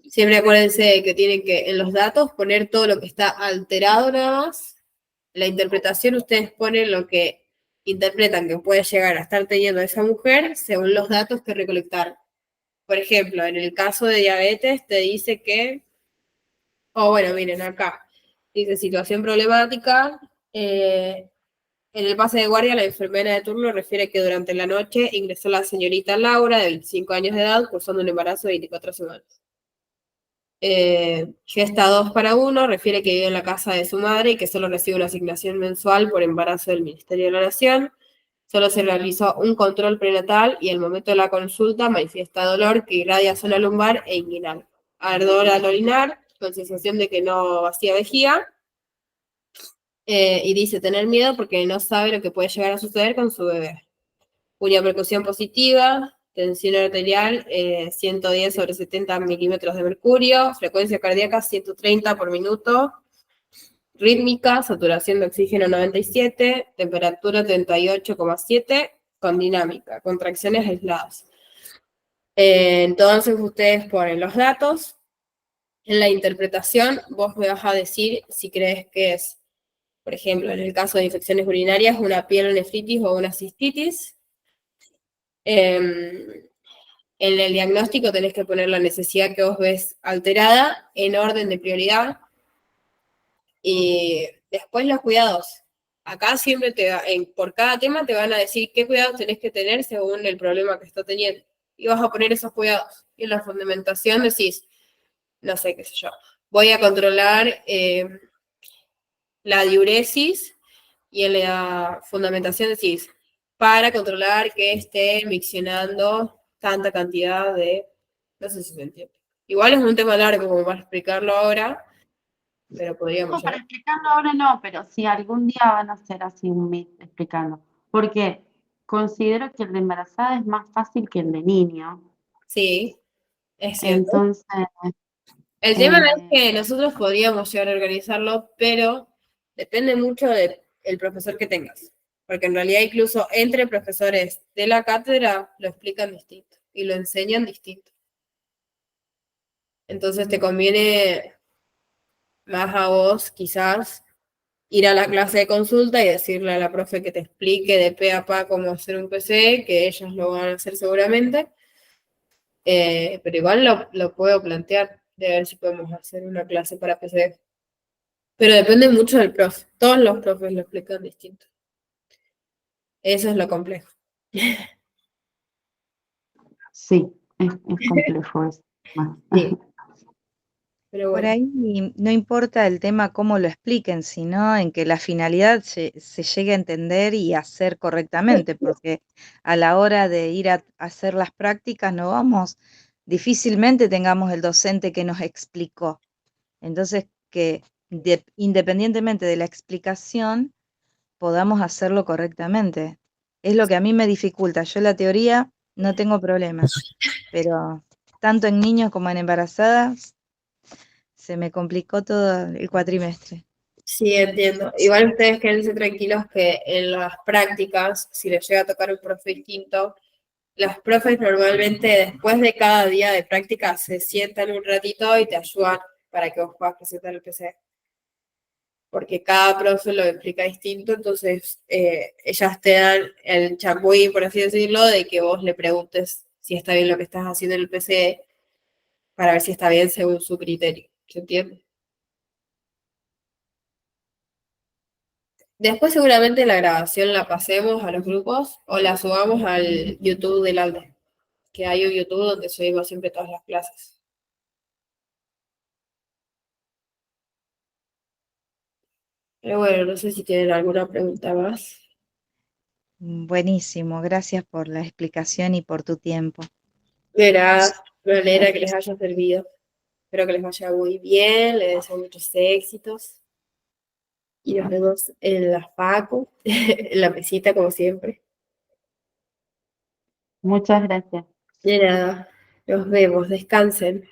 siempre acuérdense que tienen que en los datos poner todo lo que está alterado nada más. La interpretación ustedes ponen lo que interpretan que puede llegar a estar teniendo esa mujer según los datos que recolectaron. Por ejemplo, en el caso de diabetes te dice que, bueno, miren acá, dice situación problemática, en el pase de guardia la enfermera de turno refiere que durante la noche ingresó la señorita Laura, de 25 años de edad, cursando un embarazo de 24 semanas. Gesta 2 para 1 refiere que vive en la casa de su madre y que solo recibe una asignación mensual por embarazo del Ministerio de la Nación. Solo se realizó un control prenatal y al momento de la consulta manifiesta dolor que irradia zona lumbar e inguinal. Ardor al orinar, con sensación de que no vacía vejiga. Y dice tener miedo porque no sabe lo que puede llegar a suceder con su bebé. Una percusión positiva, tensión arterial 110/70 milímetros de mercurio, frecuencia cardíaca 130 por minuto, rítmica, saturación de oxígeno 97, temperatura 38,7, con dinámica, contracciones aisladas. Entonces ustedes ponen los datos, en la interpretación vos me vas a decir si crees que es, por ejemplo, en el caso de infecciones urinarias, una pielonefritis o una cistitis. En el diagnóstico tenés que poner la necesidad que vos ves alterada en orden de prioridad. Y después los cuidados. Acá siempre por cada tema te van a decir qué cuidados tenés que tener según el problema que está teniendo. Y vas a poner esos cuidados. Y en la fundamentación decís, no sé, qué sé yo, voy a controlar la diuresis, y en la fundamentación decís, para controlar que esté miccionando tanta cantidad de No sé si se entiende. Igual es un tema largo como para explicarlo ahora, pero podríamos No, para llegar. explicarlo ahora no, pero si algún día van a hacer así un meet explicando. Porque considero que el de embarazada es más fácil que el de niño. Sí, es cierto. Entonces, El tema es eh, que nosotros podríamos llegar a organizarlo, pero depende mucho del profesor que tengas. Porque en realidad incluso entre profesores de la cátedra lo explican distinto y lo enseñan distinto. Entonces te conviene más a vos quizás ir a la clase de consulta y decirle a la profe que te explique de pe a pa cómo hacer un PC, que ellos lo van a hacer seguramente. Pero igual lo puedo plantear de ver si podemos hacer una clase para PC. Pero depende mucho del profe. Todos los profes lo explican distinto. Eso es lo complejo. sí, es complejo eso. Sí, pero Por bueno. ahí no importa el tema cómo lo expliquen, sino en que la finalidad se llegue a entender y hacer correctamente, porque a la hora de ir a hacer las prácticas no vamos, difícilmente tengamos el docente que nos explicó. Entonces, que independientemente de la explicación, podamos hacerlo correctamente. Es lo que a mí me dificulta. Yo la teoría no tengo problema, pero tanto en niños como en embarazadas se me complicó todo el cuatrimestre. Sí, entiendo. Igual ustedes quédense tranquilos que en las prácticas, si les llega a tocar un profe distinto, los profes normalmente después de cada día de práctica se sientan un ratito y te ayudan para que vos puedas presentar el PC. Porque cada profe lo explica distinto, entonces ellas te dan el changüí, por así decirlo, de que vos le preguntes si está bien lo que estás haciendo en el PC para ver si está bien según su criterio. ¿Se entiende? Después seguramente la grabación la pasemos a los grupos o la subamos al YouTube del ALDE, que hay un YouTube donde subimos siempre todas las clases. Pero bueno, no sé si tienen alguna pregunta más. Buenísimo, gracias por la explicación y por tu tiempo. De nada, me alegra que les haya servido. Espero que les vaya muy bien, les deseo muchos éxitos. Y nos vemos en la facu, en la mesita como siempre. Muchas gracias. De nada, nos vemos, descansen.